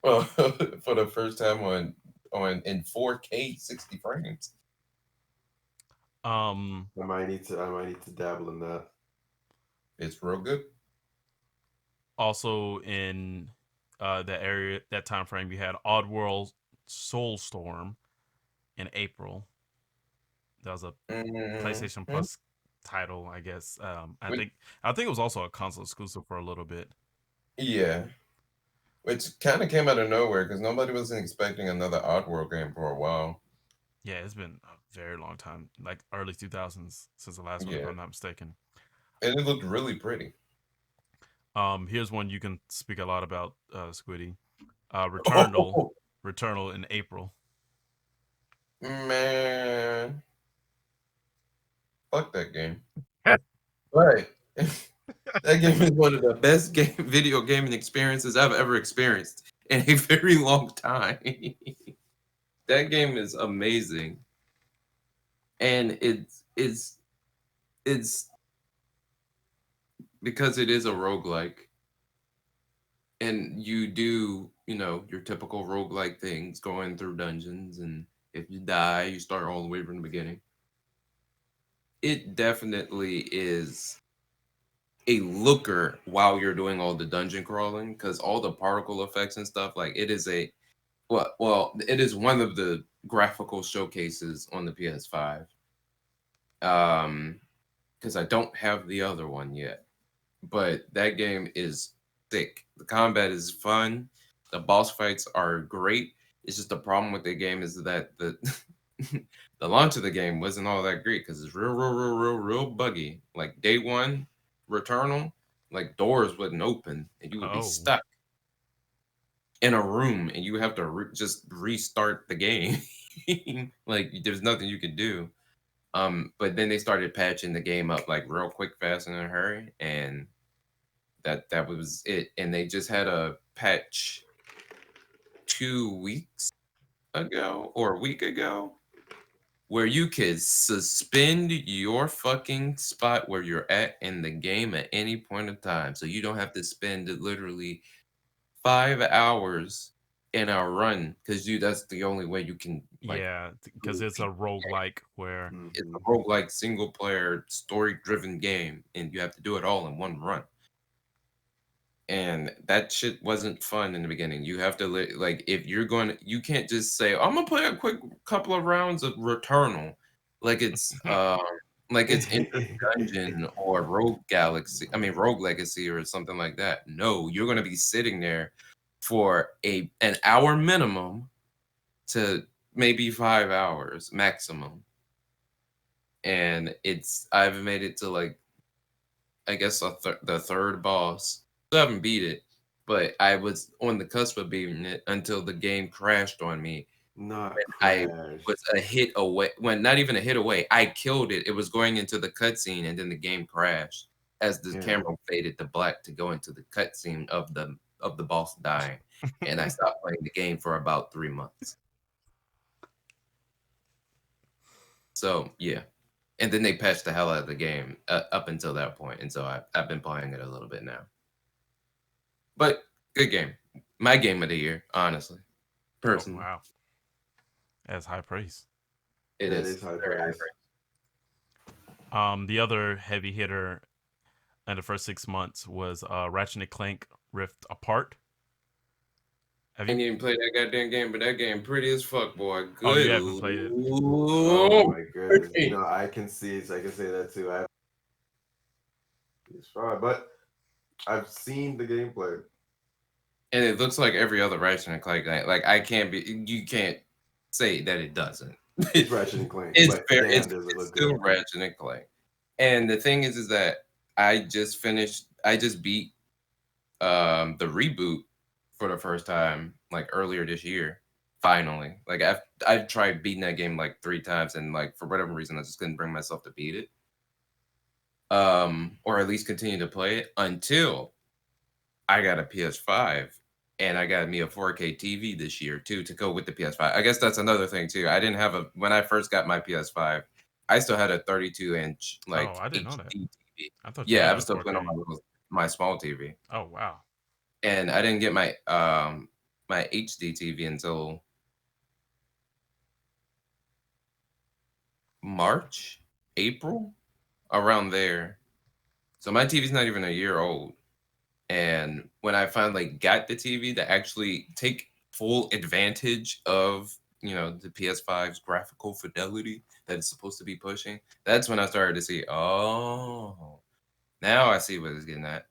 for the first time on in 4K 60 frames. I might need to dabble in that. It's real good. Also in that time frame, you had Oddworld Soulstorm in April. That was a PlayStation Mm-hmm. Plus title, I guess. I think it was also a console exclusive for a little bit. Yeah, which kind of came out of nowhere because nobody wasn't expecting another Oddworld game for a while. Yeah, it's been a very long time, like early 2000s since the last one, if Yeah, I'm not mistaken. and it looked really pretty. Here's one you can speak a lot about, Squiddy. Returnal, Oh Returnal in April. man, fuck that game. But that game is one of the best video gaming experiences I've ever experienced in a very long time. That game is amazing, and it's because it is a roguelike, and you do your typical roguelike things, going through dungeons, and if you die, you start all the way from the beginning. It definitely is a looker while you're doing all the dungeon crawling because all the particle effects and stuff like it is a it is one of the graphical showcases on the PS5. Because I don't have the other one yet, but that game is thick. The combat is fun. The boss fights are great. It's just the problem with the game is that the the launch of the game wasn't all that great because it's real buggy. Like day one, Returnal, like doors wouldn't open and you would be Oh, stuck in a room and you have to just restart the game. Like there's nothing you could do. But then they started patching the game up like real quick, fast, and in a hurry, and that was it. And they just had a patch 2 weeks ago or a week ago where you could suspend your fucking spot where you're at in the game at any point of time. So you don't have to spend literally 5 hours in a run because that's the only way you can like yeah, because really it's a beat the game. roguelike where, It's Hmm. a roguelike single player story driven game and you have to do it all in one run. And that shit wasn't fun in the beginning. You have to like if you're going to, you can't just say I'm gonna play a quick couple of rounds of Returnal like it's Enter Dungeon or Rogue Legacy or something like that. No, you're gonna be sitting there for an hour minimum to maybe 5 hours maximum. And I've made it to like I guess the third boss. Still haven't beat it, but I was on the cusp of beating it until the game crashed on me. Not When I crash. was a hit away, when not even a hit away, I killed it. It was going into the cutscene, and then the game crashed as the Yeah. camera faded to black to go into the cutscene of the boss dying. And I stopped playing the game for about 3 months. So yeah, and then they patched the hell out of the game up until that point, and so I've been playing it a little bit now. But good game. My game of the year, honestly. oh Personally. wow, that's high praise. It That is is high very high praise. The other heavy hitter in the first 6 months was Ratchet and Clank Rift Apart. Have I you? ain't even played that goddamn game, but that game pretty as fuck, boy. Oh, Good you haven't played it. Oh lord. my goodness. I can see I can say that too. It's fine, but I've seen the gameplay. And it looks like every other Ratchet and Clank game. Like you can't say that it doesn't. It's Ratchet and Clank, it's but fair. damn, does it It's look still good? Ratchet and Clank. And the thing is that I just beat the reboot for the first time like earlier this year. Finally, like I've tried beating that game like 3 times, and like for whatever reason, I just couldn't bring myself to beat it. Or at least continue to play it until I got a PS5 and I got me a 4K TV this year too to go with the PS5. I guess that's another thing too. I didn't have a when I first got my PS5, I still had a 32-inch Oh, like I didn't know that. HD TV. I thought you Yeah, had I a was still playing on 4K. my small TV, Oh wow. and I didn't get my HD TV until March, April, around there. So my TV's not even a year old. And when I finally got the TV to actually take full advantage of, the PS5's graphical fidelity that it's supposed to be pushing, that's when I started to see, oh, now I see what it's getting at.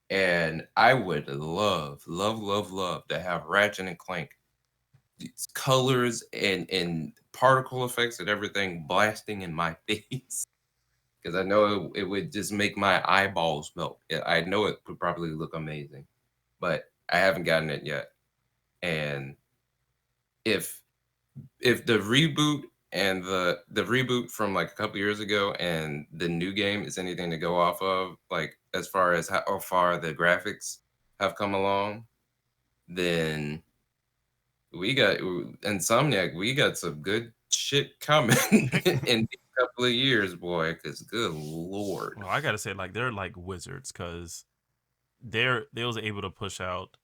And I would love, love, love, love to have Ratchet and Clank colors and particle effects and everything blasting in my face. Because I know it would just make my eyeballs melt. I know it would probably look amazing, but I haven't gotten it yet. And if the reboot and the reboot from like a couple years ago and the new game is anything to go off of, like as far as how far the graphics have come along, then we got Insomniac. We got some good shit coming in a couple of years, boy. Because good lord. Well, I gotta say, like they're like wizards because they was able to push out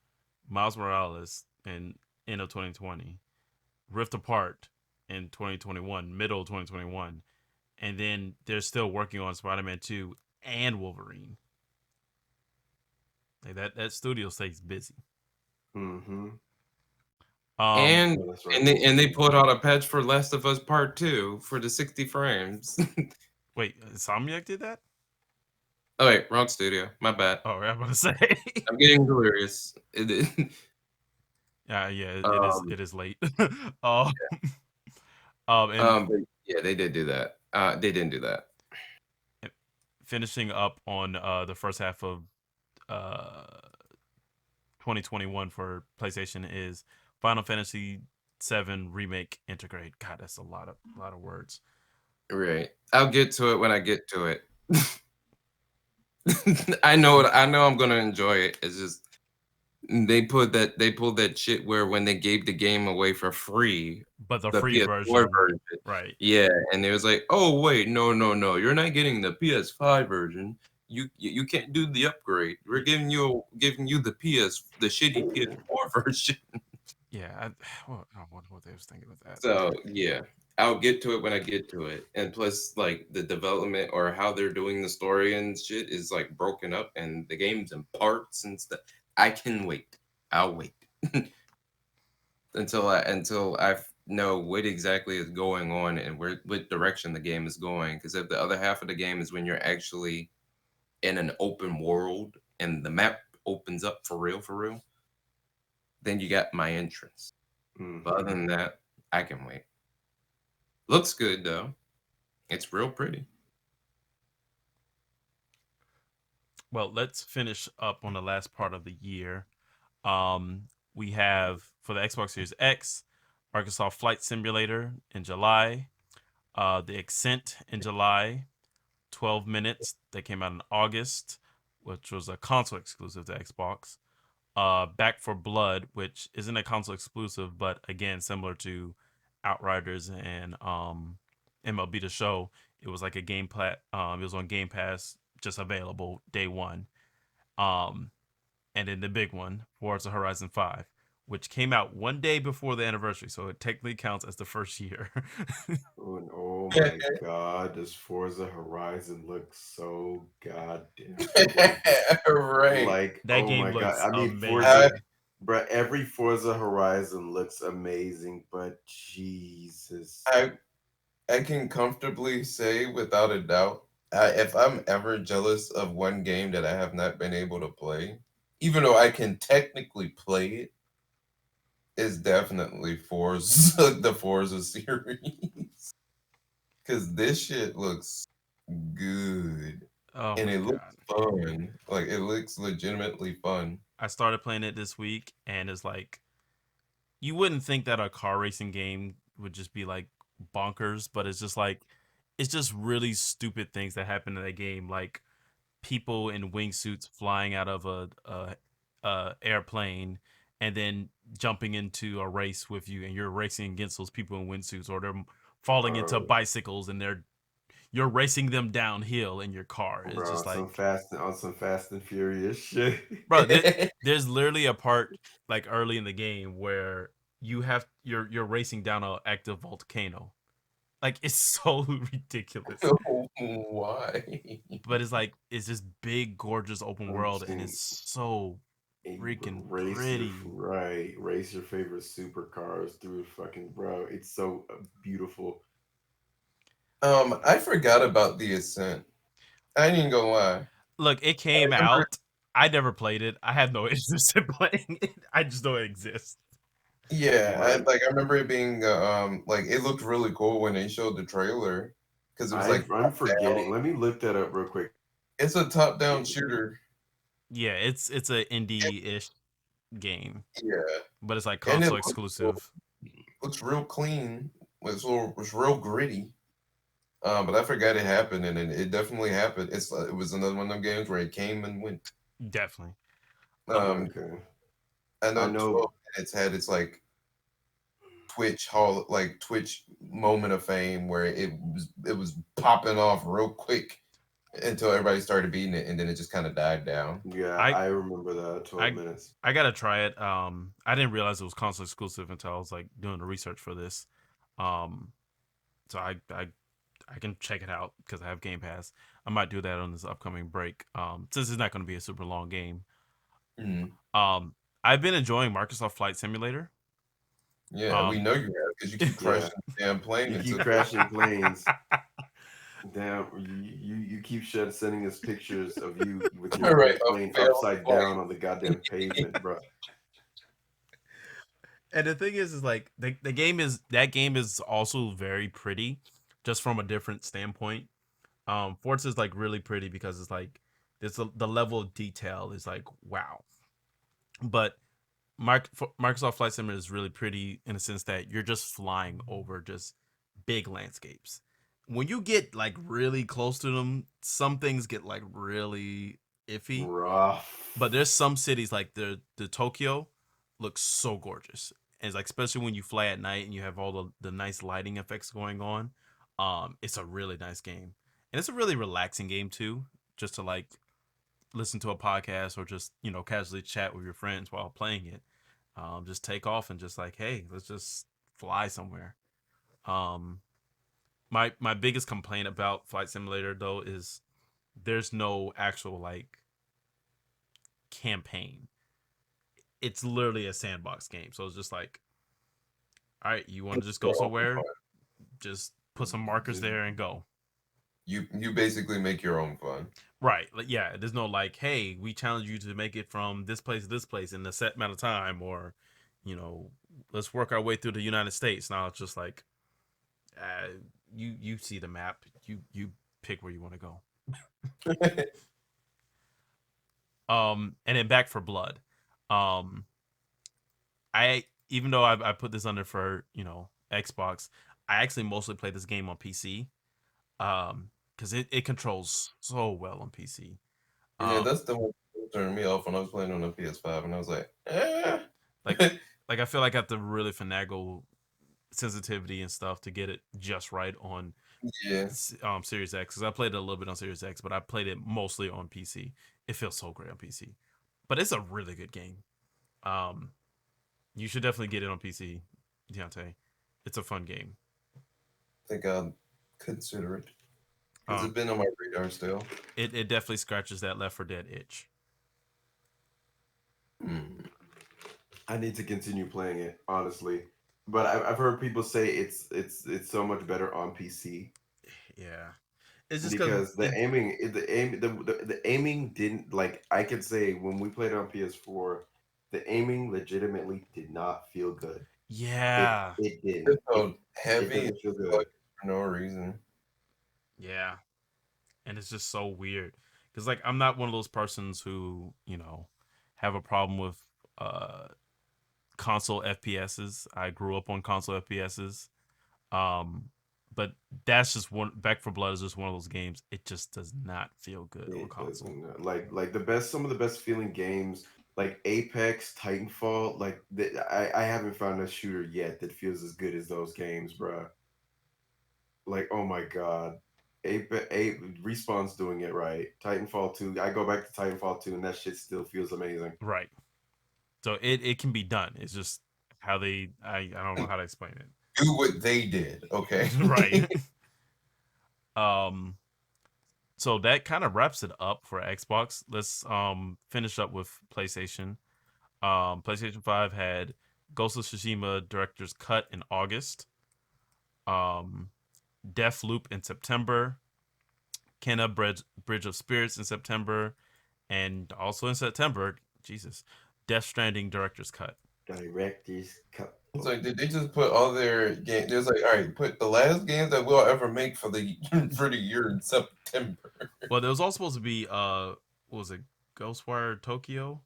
Miles Morales in end of 2020, Rift Apart in 2021, middle of 2021, and then they're still working on Spider-Man 2 and Wolverine. Like that studio stays busy. Mm-hmm. Um, And Oh, that's right. they pulled out a patch for Last of Us Part 2 for the 60 frames. wait, Insomniac did that? Oh wait, wrong studio. My bad. Oh, I'm gonna say. I'm getting delirious. Yeah, it is. um, It is late. um, and but yeah, they did do that. They didn't do that. finishing up on the first half of uh 2021 for PlayStation is Final Fantasy 7 Remake Integrate. God, that's a lot of words. Right. I'll get to it when I get to it. I know it. I know I'm gonna enjoy it. It's just they pulled that shit where when they gave the game away for free, But the the free PS4 version, version. right? Yeah, and it was like, oh wait, no, no, no, you're not getting the PS5 version. You can't do the upgrade. We're giving you the shitty PS4 version. Yeah, I wonder what they was thinking with that. So yeah, I'll get to it when I get to it. And plus, like the development or how they're doing the story and shit is like broken up, and the game's in parts and stuff. I can wait. I'll wait until I know what exactly is going on and what direction the game is going. Because if the other half of the game is when you're actually in an open world and the map opens up for real, then you got my entrance. But other Mm-hmm. than that, I can wait. Looks good though. It's real pretty. Well, let's finish up on the last part of the year. We have for the Xbox Series X, Microsoft Flight Simulator in July, the Ascent in July, 12 Minutes that came out in August, which was a console exclusive to Xbox. Back for Blood, which isn't a console exclusive, but again similar to Outriders and MLB The Show. It was like a game plat. It was on Game Pass, just available day one. Um, and then the big one, Forza Horizon 5, which came out one day before the anniversary, so it technically counts as the first year. Oh my god, does Forza Horizon look so goddamn good? Right. That Oh game my god. looks I mean, Forza, I amazing. bruh, every Forza Horizon looks amazing, but Jesus. I I can comfortably say without a doubt, if I'm ever jealous of one game that I have not been able to play, even though I can technically play it, is definitely Forza, the Forza series. Because this shit looks good Oh and my it looks god. fun. Like it looks legitimately fun. I started playing it this week, and it's like you wouldn't think that a car racing game would just be like bonkers, but it's just really stupid things that happen in that game, like people in wingsuits flying out of a airplane and then jumping into a race with you, and you're racing against those people in wingsuits, or they're falling into Bro, bicycles and you're racing them downhill in your car. It's bro, just like, on some Fast and Furious shit. bro, there's literally a part like early in the game where you're racing down an active volcano. Like it's so ridiculous, Why? but it's like it's this big, gorgeous open I'm world, and saying, it's so freaking pretty. race your favorite supercars through fucking bro. It's so beautiful. I forgot about the Ascent. I ain't even gonna lie. Look, it I came remember, out. I never played it. I have no interest in playing it. I just know it exists. yeah, Right. I remember it being like it looked really cool when they showed the trailer because it was like I'm top down. forgetting. Let me look that up real quick. It's a top down shooter. Yeah, it's a indie-ish game, Yeah, but it's like and it console exclusive. looks real clean. It's real gritty. But I forgot it happened, and it definitely happened. It was another one of them games where it came and went. Definitely. Oh, Um, Okay. I I know know. 12 minutes had its like Twitch moment of fame where it was popping off real quick until everybody started beating it, and then it just kind of died down. Yeah, I I remember that 12 I minutes. I gotta try it. I didn't realize it was console exclusive until I was like doing the research for this. Um, so I can check it out because I have Game Pass. I might do that on this upcoming break. Since it's not going to be a super long game. Mhm. Um, I've been enjoying Microsoft Flight Simulator. Yeah, we Um, know you have because you keep Yeah. crashing the damn plane You into keep the crashing planes. Damn, you keep sending us pictures of you with your right a plane failed upside down on the goddamn flight. pavement, bro. and the thing is like the game is that game is also very pretty, just from a different standpoint. Forza is like really pretty because it's like the level of detail is like wow. But Microsoft Flight Simulator is really pretty in the sense that you're just flying over just big landscapes. When you get like really close to them, some things get like really iffy. But Rough. there's some cities like the Tokyo looks so gorgeous. And it's like especially when you fly at night and you have all the nice lighting effects going on. It's a really nice game. And it's a really relaxing game too, just to like listen to a podcast or just, casually chat with your friends while playing it. Just take off and just like, hey, let's just fly somewhere. Um, my biggest complaint about Flight Simulator though is there's no actual like campaign. It's literally a sandbox game. So it's just like, all right, you want to just go Your own somewhere? fun. Just put some markers Just there and go. You basically make your own fun. Right. Like, yeah, there's no like, hey, we challenge you to make it from this place to this place in a set amount of time, or, you know, let's work our way through the United States. Now it's just like, uh, you see the map, you pick where you want to go. And then Back for Blood. Um, I even though I put this under for Xbox, I actually mostly play this game on PC. Because it controls so well on PC. Yeah, Um, that's the one that turned me off when I was playing on the PS5, and I was like, eh. like like I feel like I have to really finagle sensitivity and stuff to get it just right on Yeah. Series X. Because I played it a little bit on Series X, but I played it mostly on PC. It feels so great on PC, but it's a really good game. Um, You should definitely get it on PC, Deontay. It's a fun game. I think I'll consider it because Um, it's been on my radar still. it definitely scratches that Left 4 Dead itch. Hmm. I need to continue playing it, honestly. But I've heard people say it's so much better on PC Yeah, it's just because because the aiming didn't like I could say when we played on PS4, the aiming legitimately did not feel good. It yeah, it It didn't. felt It heavy and doesn't feel good. sluggish for no reason. yeah, and it's just so weird because like I'm not one of those persons who have a problem with uh console FPSs. I grew up on console FPSs. Um, but that's just one. Back for Blood is just one of those games. It just does not feel good on It console. doesn't like the best some of the best feeling games like Apex, Titanfall. I haven't found a shooter yet that feels as good as those games, bruh. Like, oh my god. Respawn's doing it right. Titanfall 2, I go back to Titanfall 2 and that shit still feels amazing. Right. So it can be done. It's just how they. I don't know how to explain Do what they did, okay? it. Right. um. So that kind of wraps it up for Xbox. Let's finish up with PlayStation. PlayStation 5 had Ghost of Tsushima Director's Cut in August. Um, Deathloop in September. Kenna Bridge of Spirits in September, and also in September, Jesus, Death Stranding Director's Cut. Directors cut. It's like, did they just put all their games? There's like, all right, put the last games that we'll ever make for the for the year in September. Well, there was all supposed to be what was it, Ghostwire Tokyo?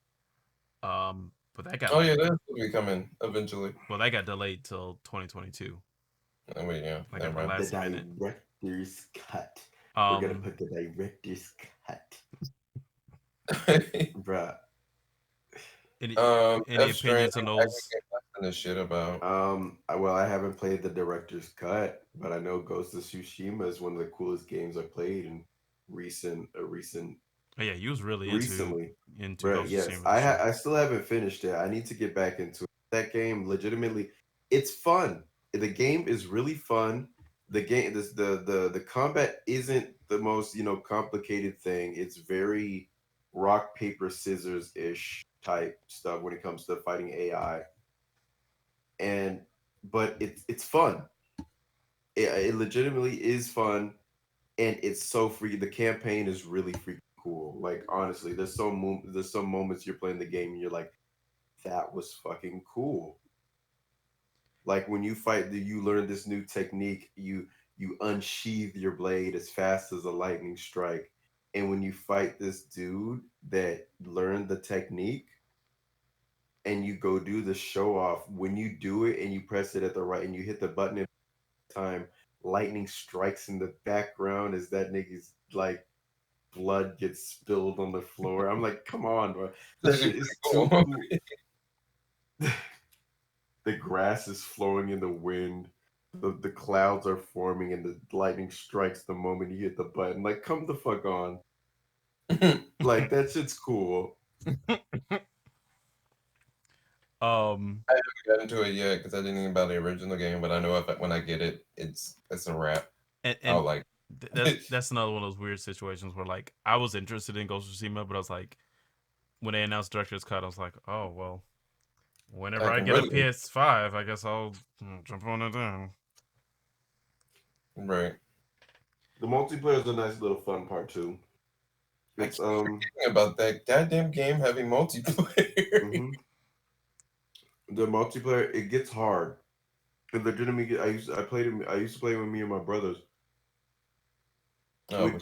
But that got Oh like yeah, that's will be coming eventually. that got delayed till 2022, I mean, yeah, like at never the mind. The last minute. director's cut. We're gonna Um, put the director's cut. Bruh. any any Death Stranding, opinions on I those? can't nothing this shit about. Well, I haven't played the director's cut, but I know Ghost of Tsushima is one of the coolest games I played in recent Oh yeah, you was really recently. into Right, Ghost of yes. Tsushima this year. I still haven't finished it. I need to get back into it. That game legitimately it's fun. The game is really fun. The game the combat isn't the most, complicated thing. It's very rock paper scissors ish type stuff when it comes to fighting AI. And but it's fun. It legitimately is fun and it's so free. The campaign is really freaking cool. Like honestly, there's some moments you're playing the game and you're like, that was fucking cool. Like when you fight, you learn this new technique. You unsheath your blade as fast as a lightning strike, and when you fight this dude that learned the technique, and you go do the show off, when you do it and you press it at the right and you hit the button at the time, lightning strikes in the background as that nigga's like blood gets spilled on the floor. I'm like, come on, bro. It's This actually shit pretty is too cool. cool. The grass is flowing in the wind. The clouds are forming and the lightning strikes the moment you hit the button. Like, come the fuck on. Like, that shit's cool. um, I haven't gotten to it yet because I didn't even buy the original game, but I know when I get it, it's a wrap. and I'll like that's it. that's another one of those weird situations where like I was interested in Ghost of Tsushima, but I was like, when they announced Director's Cut, I was like, oh well, whenever I I can get a really PS5, I guess I'll jump on it then. right. The multiplayer is a nice little fun part too. I It's keep forgetting about that goddamn game having multiplayer. mhm. The multiplayer it gets hard. It legitimately I used to play with me and my brothers. Oh, but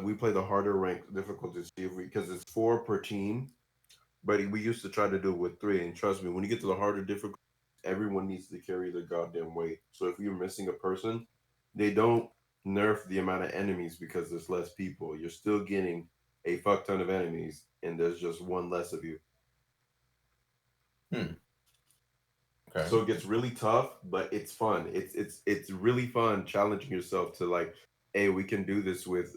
We play the harder ranked difficulty see if we because it's four per team. But we used to try to do it with three, and trust me, when you get to the harder difficult, everyone needs to carry their goddamn weight. So if you're missing a person, they don't nerf the amount of enemies because there's less people. You're still getting a fuck ton of enemies, and there's just one less of you. hmm, okay. So it gets really tough, but it's fun. It's really fun challenging yourself to like, hey, we can do this with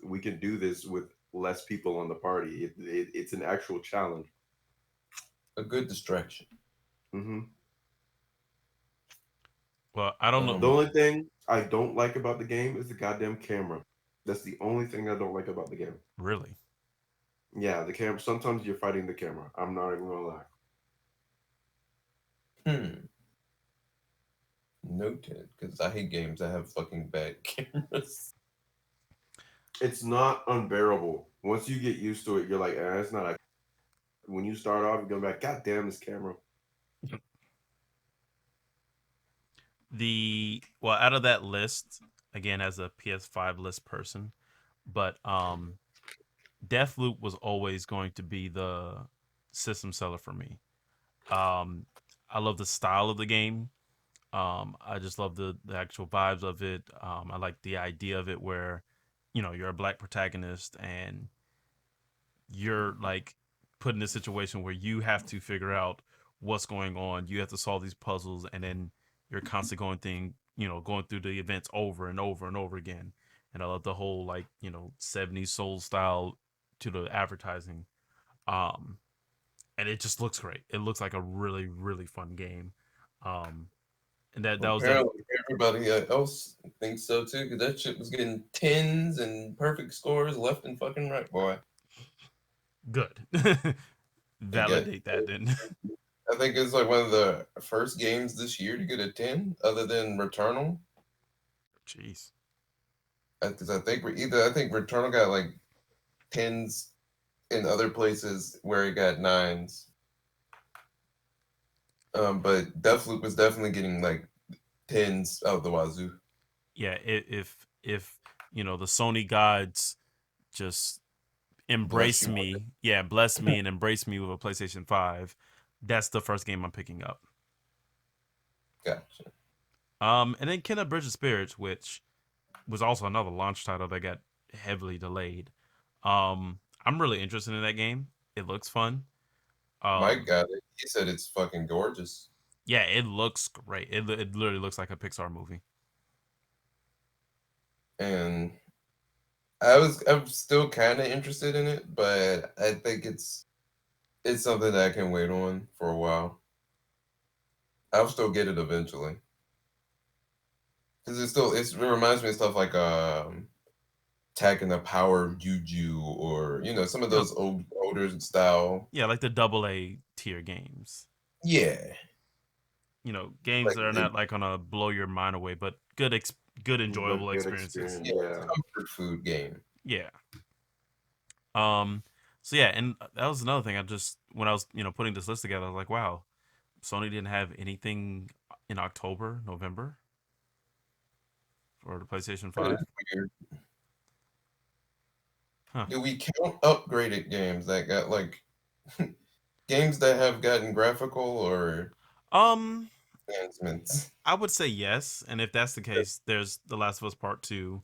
less people on the party. It's an actual challenge. A good distraction. Hmm Well, I don't know. The only thing I don't like about the game is the goddamn camera. That's the only thing I don't like about the game. Really. Yeah, the camera. Sometimes you're fighting the camera. I'm not even gonna lie. Hmm. Noted, because I hate games that have fucking bad cameras. It's not unbearable. Once you get used to it, you're like, it's not. When you start off, you're gonna be like, God damn this camera. Out of that list, again as a PS5 list person, but Deathloop was always going to be the system seller for me. Um, I love the style of the game. I just love the actual vibes of it. I like the idea of it where, you're a black protagonist and you're like put in a situation where you have to figure out what's going on. You have to solve these puzzles, and then you're constantly going through the events over and over and over again. And I love the whole like 70s soul style to the advertising. Um, and it just looks great. It looks like a really really fun game. Um, and that was that Apparently, everybody else thinks so too, because that shit was getting tens and perfect scores left and fucking right, boy. good. I get. Validate that then. I think it's like one of the first games this year to get a 10, other than Returnal. Jeez. Because I think Returnal got like tens in other places where it got nines. But Deathloop was definitely getting like tens out the wazoo. Yeah, if the Sony gods just Bless embrace you with it. me, yeah, bless me and embrace me with a PlayStation 5, that's the first game I'm picking up. Gotcha. And then Kena Bridge of Spirits, which was also another launch title that got heavily delayed. I'm really interested in that game. It looks fun. Mike Um, got it. He said it's fucking gorgeous. yeah, it looks great. It literally looks like a Pixar movie. And I'm still kind of interested in it, but I think it's something that I can wait on for a while. I'll still get it eventually because it reminds me of stuff like Attack in the Power of Juju, or some of You know, those older style. yeah, like the double A tier games. Yeah, Games like that are not like gonna blow your mind away, but good enjoyable But good experiences. experience. yeah, Yeah. comfort food game. Yeah. Um. So yeah, and that was another thing. I just when I was putting this list together, I was like, wow, Sony didn't have anything in October, November for the PlayStation That is 5. weird. Huh. Do we count upgraded games that got like games that have gotten graphical or Um, enhancements? I would say yes, and if that's the case, there's The Last of Us Part 2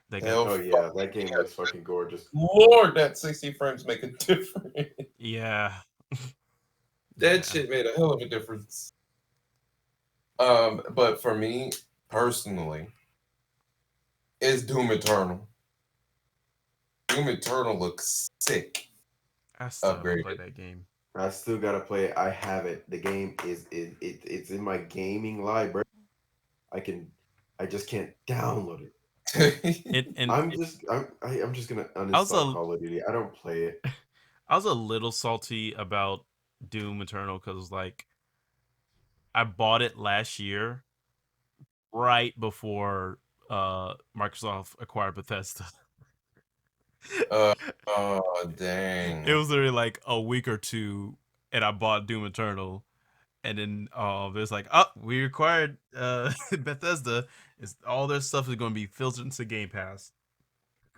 that got. Hell Oh yeah, fucking that game looks yes. fucking gorgeous. Lord, that 60 frames make a difference. Yeah. That Yeah. shit made a hell of a difference. But for me personally, it's Doom Eternal. Doom Eternal looks sick. I still haven't played Upgraded. that game. I still gotta play it. I have it. The game it's in my gaming library. I can, I just can't download it. And I'm just gonna I was uninstall a Call of Duty. I don't play it. I was a little salty about Doom Eternal because like I bought it last year right before Microsoft acquired Bethesda. uh, oh It dang. was literally like a week or two, and I bought Doom Eternal, and then it was like, oh, we acquired Bethesda. It's all their stuff is going to be filtered into Game Pass,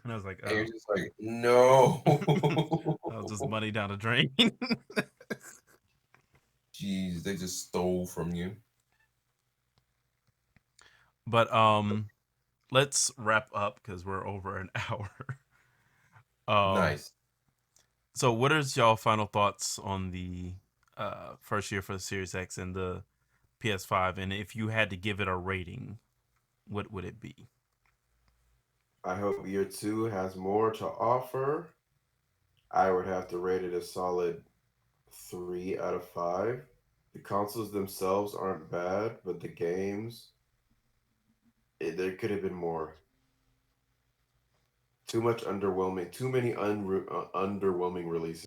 and I was like, And you're oh, just like, no. that was just money down the drain. Jeez, they just stole from you. But let's wrap up because we're over an hour. um, Nice. so what is y'all final thoughts on the first year for the Series X and the PS5? And if you had to give it a rating, what would it be? I hope year two has more to offer. I would have to rate it a solid 3 out of 5 The consoles themselves aren't bad, but the games, there could have been more. Too much underwhelming. Too many underwhelming releases.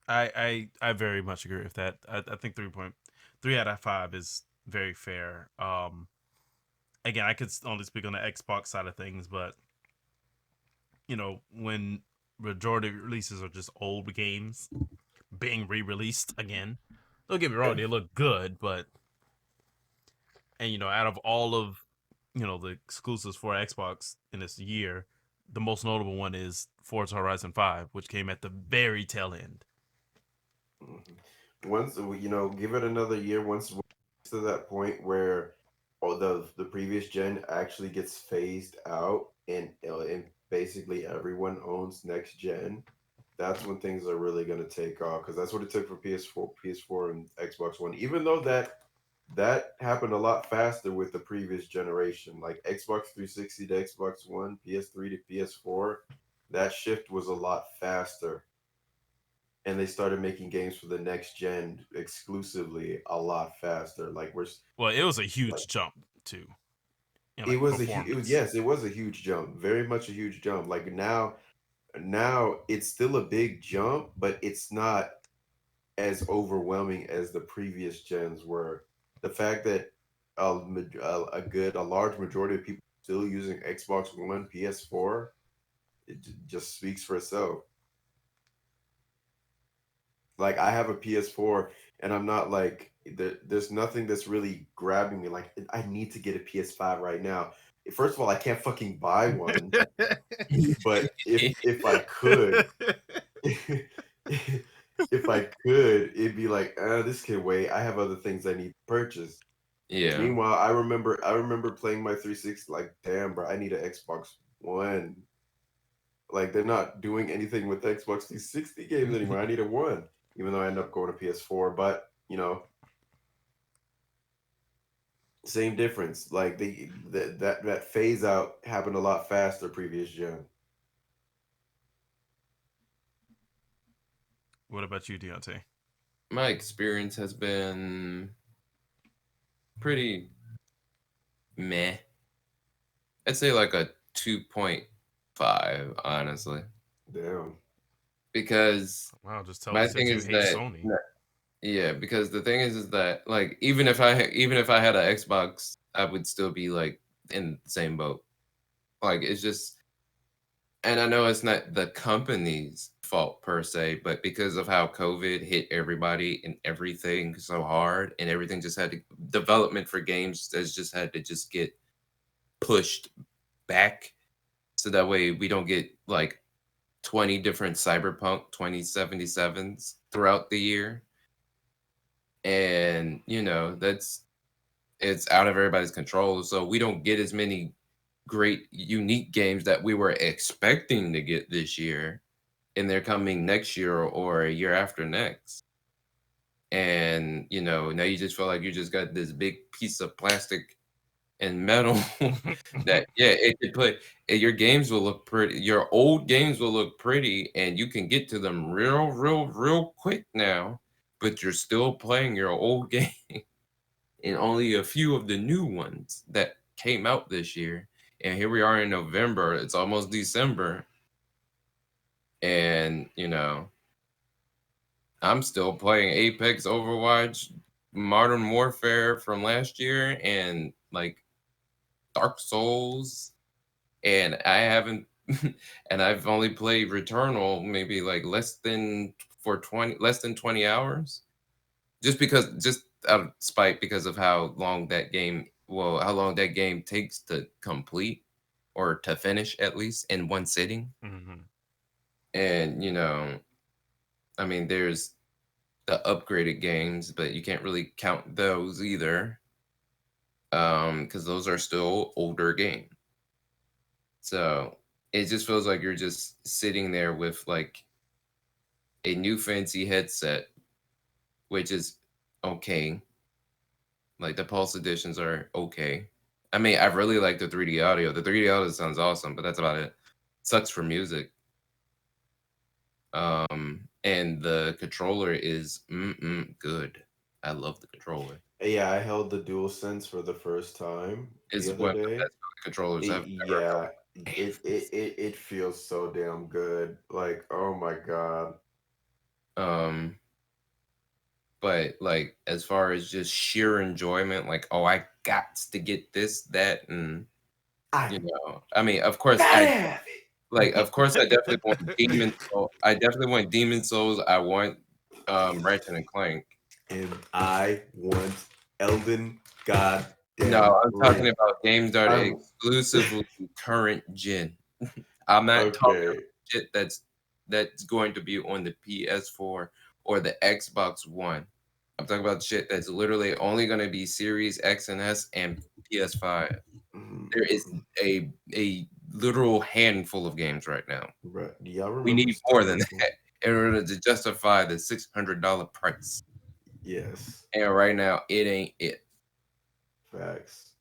I very much agree with that. I think 3.3 out of 5 is very fair. Again, I could only speak on the Xbox side of things, but when majority releases are just old games being re-released again, don't get me wrong, Yeah. they look good, but out of all of the exclusives for Xbox in this year, the most notable one is Forza Horizon 5, which came at the very tail end. Once give it another year. Once to that point where the previous gen actually gets phased out, and basically everyone owns next gen, that's when things are really going to take off, because that's what it took for PS4 and Xbox One. Even though that happened a lot faster with the previous generation, like Xbox 360 to Xbox One, PS3 to PS4, that shift was a lot faster, and they started making games for the next gen exclusively a lot faster. Like Well, it was a like huge jump too in it like was it was, performance. yes, it was a huge jump, very much a huge jump. Like now it's still a big jump, but it's not as overwhelming as the previous gens were. The fact that a large majority of people still using Xbox One, PS4, just speaks for itself. Like I have a PS4, and I'm not like there's nothing that's really grabbing me. Like I need to get a PS5 right now. First of all, I can't fucking buy one, but if I could, if I could, it'd be like, this can wait. I have other things I need to purchase. Yeah. Meanwhile, I remember playing my 360, like, damn, bro, I need an Xbox One. Like they're not doing anything with Xbox 360 games anymore. I need a one, even though I end up going to PS4. But same difference. Like that phase out happened a lot faster previous gen. What about you, Deontay? My experience has been pretty meh. I'd say like a 2.5, honestly. Damn. Because Wow, just tells my us thing that you is hate that Sony. yeah, because the thing is that like even if I had an Xbox, I would still be like in the same boat. Like it's just, and I know it's not the company's fault per se, but because of how COVID hit everybody and everything so hard, and everything just had to development for games has just had to just get pushed back, so that way we don't get like 20 different Cyberpunk 2077s throughout the year. And that's it's out of everybody's control, so we don't get as many great unique games that we were expecting to get this year, and they're coming next year or a year after next. And now you just feel like you just got this big piece of plastic and metal that, yeah, it could put your games will look pretty, your old games will look pretty, and you can get to them real quick now, but you're still playing your old game and only a few of the new ones that came out this year. And here we are in November, it's almost December, and I'm still playing Apex, Overwatch, Modern Warfare from last year, and like Dark Souls, and I haven't and I've only played Returnal maybe like less than 20 hours, just out of spite, because of how long that game takes to complete, or to finish at least in one sitting. Hmm. And I mean, there's the upgraded games, but you can't really count those either, because those are still older games. So it just feels like you're just sitting there with like a new fancy headset, which is okay. Like the Pulse editions are okay. I mean, I really like the 3D audio. The 3D audio sounds awesome, but that's about it. Sucks for music. and the controller is good. I love the controller. Yeah, I held the dual sense for the first time It's the other one of the day. best controllers I've ever Yeah, it feels so damn good. Like, oh my god. held. But like as far as just sheer enjoyment, like oh, I got to get this, that, and I I mean, of course, gotta have it. of course, I definitely want Demon Soul. I definitely want Demon Souls. I want Ratchet and Clank. And I want Elden goddamn No, I'm talking ring. about games that are I'm exclusively current gen. I'm not talking okay. about shit that's going to be on the PS4 or the Xbox One. I'm talking about shit that's literally only going to be Series X and S and PS5. There is Mm, a literal handful of games right now. Right. Do y'all We remember need more than Cyberpunk? that in order to justify the $600 price. Yes. And right now, it ain't it. Facts.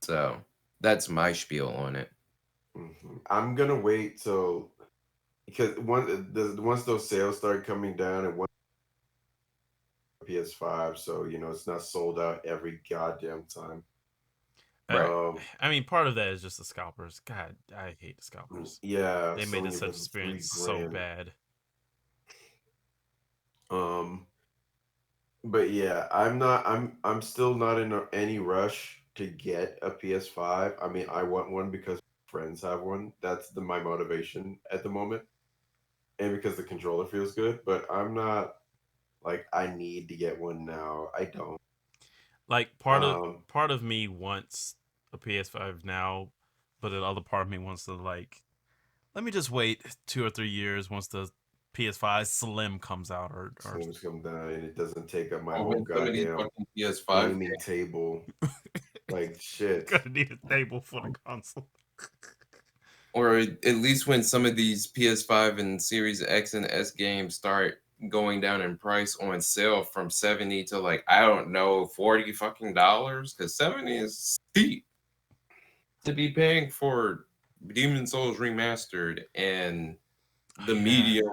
So that's my spiel on it. I'm gonna wait till because once those sales start coming down and one PS5, so it's not sold out every goddamn time. I, Right. I mean, part of that is just the scalpers. God, I hate the scalpers. Yeah, They made the Sony such with the three experience so grand. bad. Um, but yeah, I'm still not in any rush to get a PS5. I mean, I want one because friends have one. That's my motivation at the moment, and because the controller feels good. But I'm not like I need to get one now. I don't. Like Um, part of me wants a PS5 now, but the other part of me wants to like let me just wait 2 or 3 years once the PS5 Slim comes out or Slims come down and it doesn't take up my Or whole when some of these goddamn fucking PS5 gaming table. Like shit. gonna need a table for the console. or at least when some of these PS5 and Series X and S games start going down in price on sale from 70 to like I don't know 40 fucking dollars because 70 is steep to be paying for Demon Souls remastered and the Yeah, medium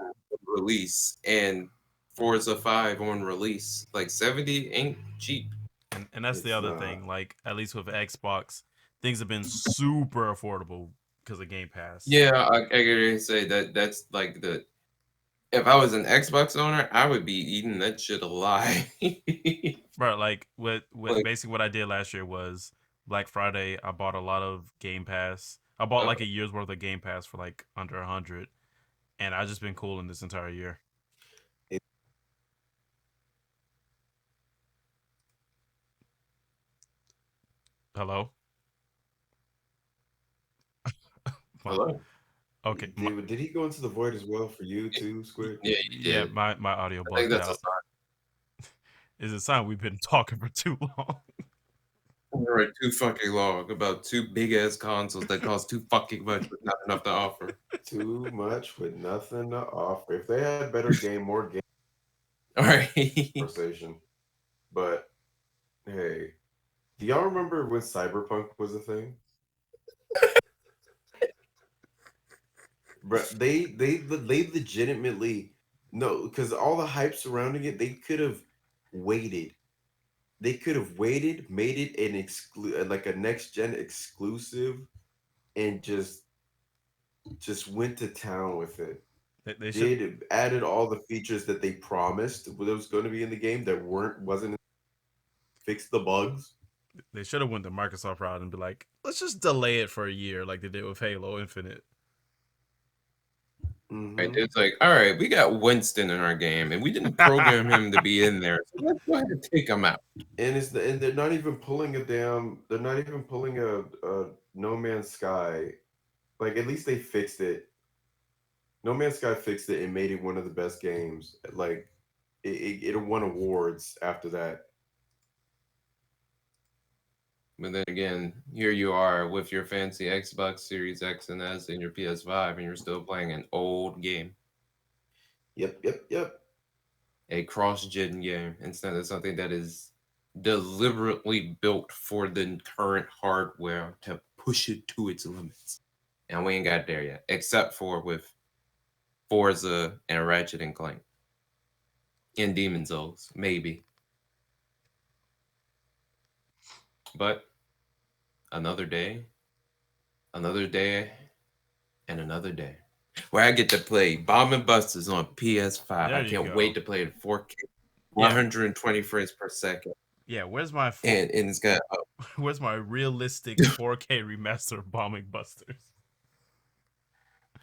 release and Forza 5 on release. Like 70 ain't cheap. and that's the It's other not. thing. Like at least with Xbox, things have been super affordable because of Game Pass. Yeah, I gotta say that's like the if I was an Xbox owner, I would be eating that shit alive. Bro, like what Like, basically what I did last year was Black Friday. I bought a lot of Game Pass. I bought uh, like a year's worth of Game Pass for like under 100, and I just been cooling this entire year. It, Hello. My, hello. okay. did he go into the void as well for you too, Squid? Yeah, you Yeah, did. my audio I think bugged that's a out. sign. Is a sign we've been talking for too long. We're too fucking long about two big ass consoles that cost too fucking much but not enough to offer. Too much with nothing to offer. If they had better more game All right. conversation. But hey, do y'all remember when Cyberpunk was a thing? But they legitimately no, because all the hype surrounding it, they could have waited. They could have waited, made it an like a next gen exclusive, and just went to town with it. They should Did added all the features that they promised that was going to be in the game that wasn't fixed the bugs. have went the Microsoft route and be like, let's just delay it for a year, like they did with Halo Infinite. Right, Hmm. it's like, all right, we got Winston in our game, and we didn't program him to be in there. So let's go ahead and take him out. And they're not even pulling a damn. They're not even pulling a No Man's Sky. Like at least they fixed it. No Man's Sky fixed it and made it one of the best games. Like it won awards after that. But then again, here you are with your fancy Xbox Series X and S and your PS5, and you're still playing an old game, Yep, yep, yep. a cross-gen game, instead of something that is deliberately built for the current hardware to push it to its limits. And we ain't got there yet, except for with Forza and Ratchet and Clank. And Demon Souls, maybe. But another day, and another day. Where I get to play Bomb and Busters on PS5. There I you can't go. wait to play it in 4K, Yeah. 120 frames per second. Yeah, where's my And it's got where's my realistic 4K remaster of Bombing Busters?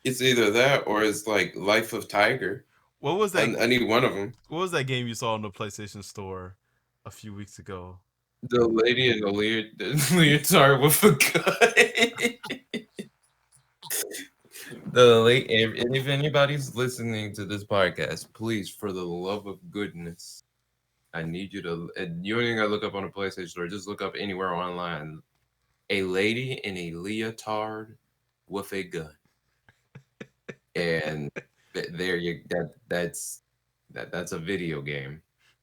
it's either that or it's like Life of Tiger. What was that? I need one of them. What was that game you saw in the PlayStation Store a few weeks ago? The lady in the leotard with a gun. And if anybody's listening to this podcast, please, for the love of goodness, I need you to. You ain't gotta look up on the PlayStation Store. Just look up anywhere online. A lady in a leotard with a gun, and there you that's a video game.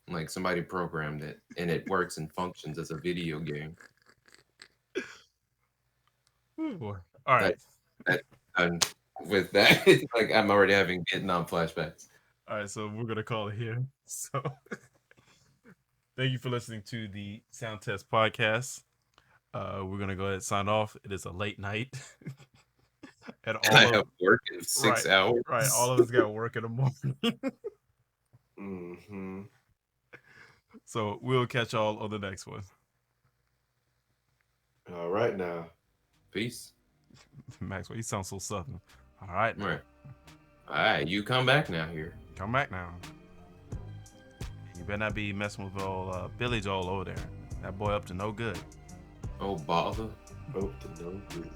Like somebody programmed it, and it works and functions as a video game. Ooh. All right. And with that, like I'm already having Vietnam flashbacks. All right, so we're gonna call it here. So, thank you for listening to the Sound Test Podcast. We're gonna go ahead and sign off. It is a late night, and And I have work in 6 hours. Right, all of us got work in the morning. Mm-hmm. So we'll catch y'all on the next one. All right now. Peace. Maxwell, you sound so southern. All right, All right, you come back now here. come back now. You better not be messing with old Billy Joel over there. That boy up to no good. Oh, bother. Hope to no good.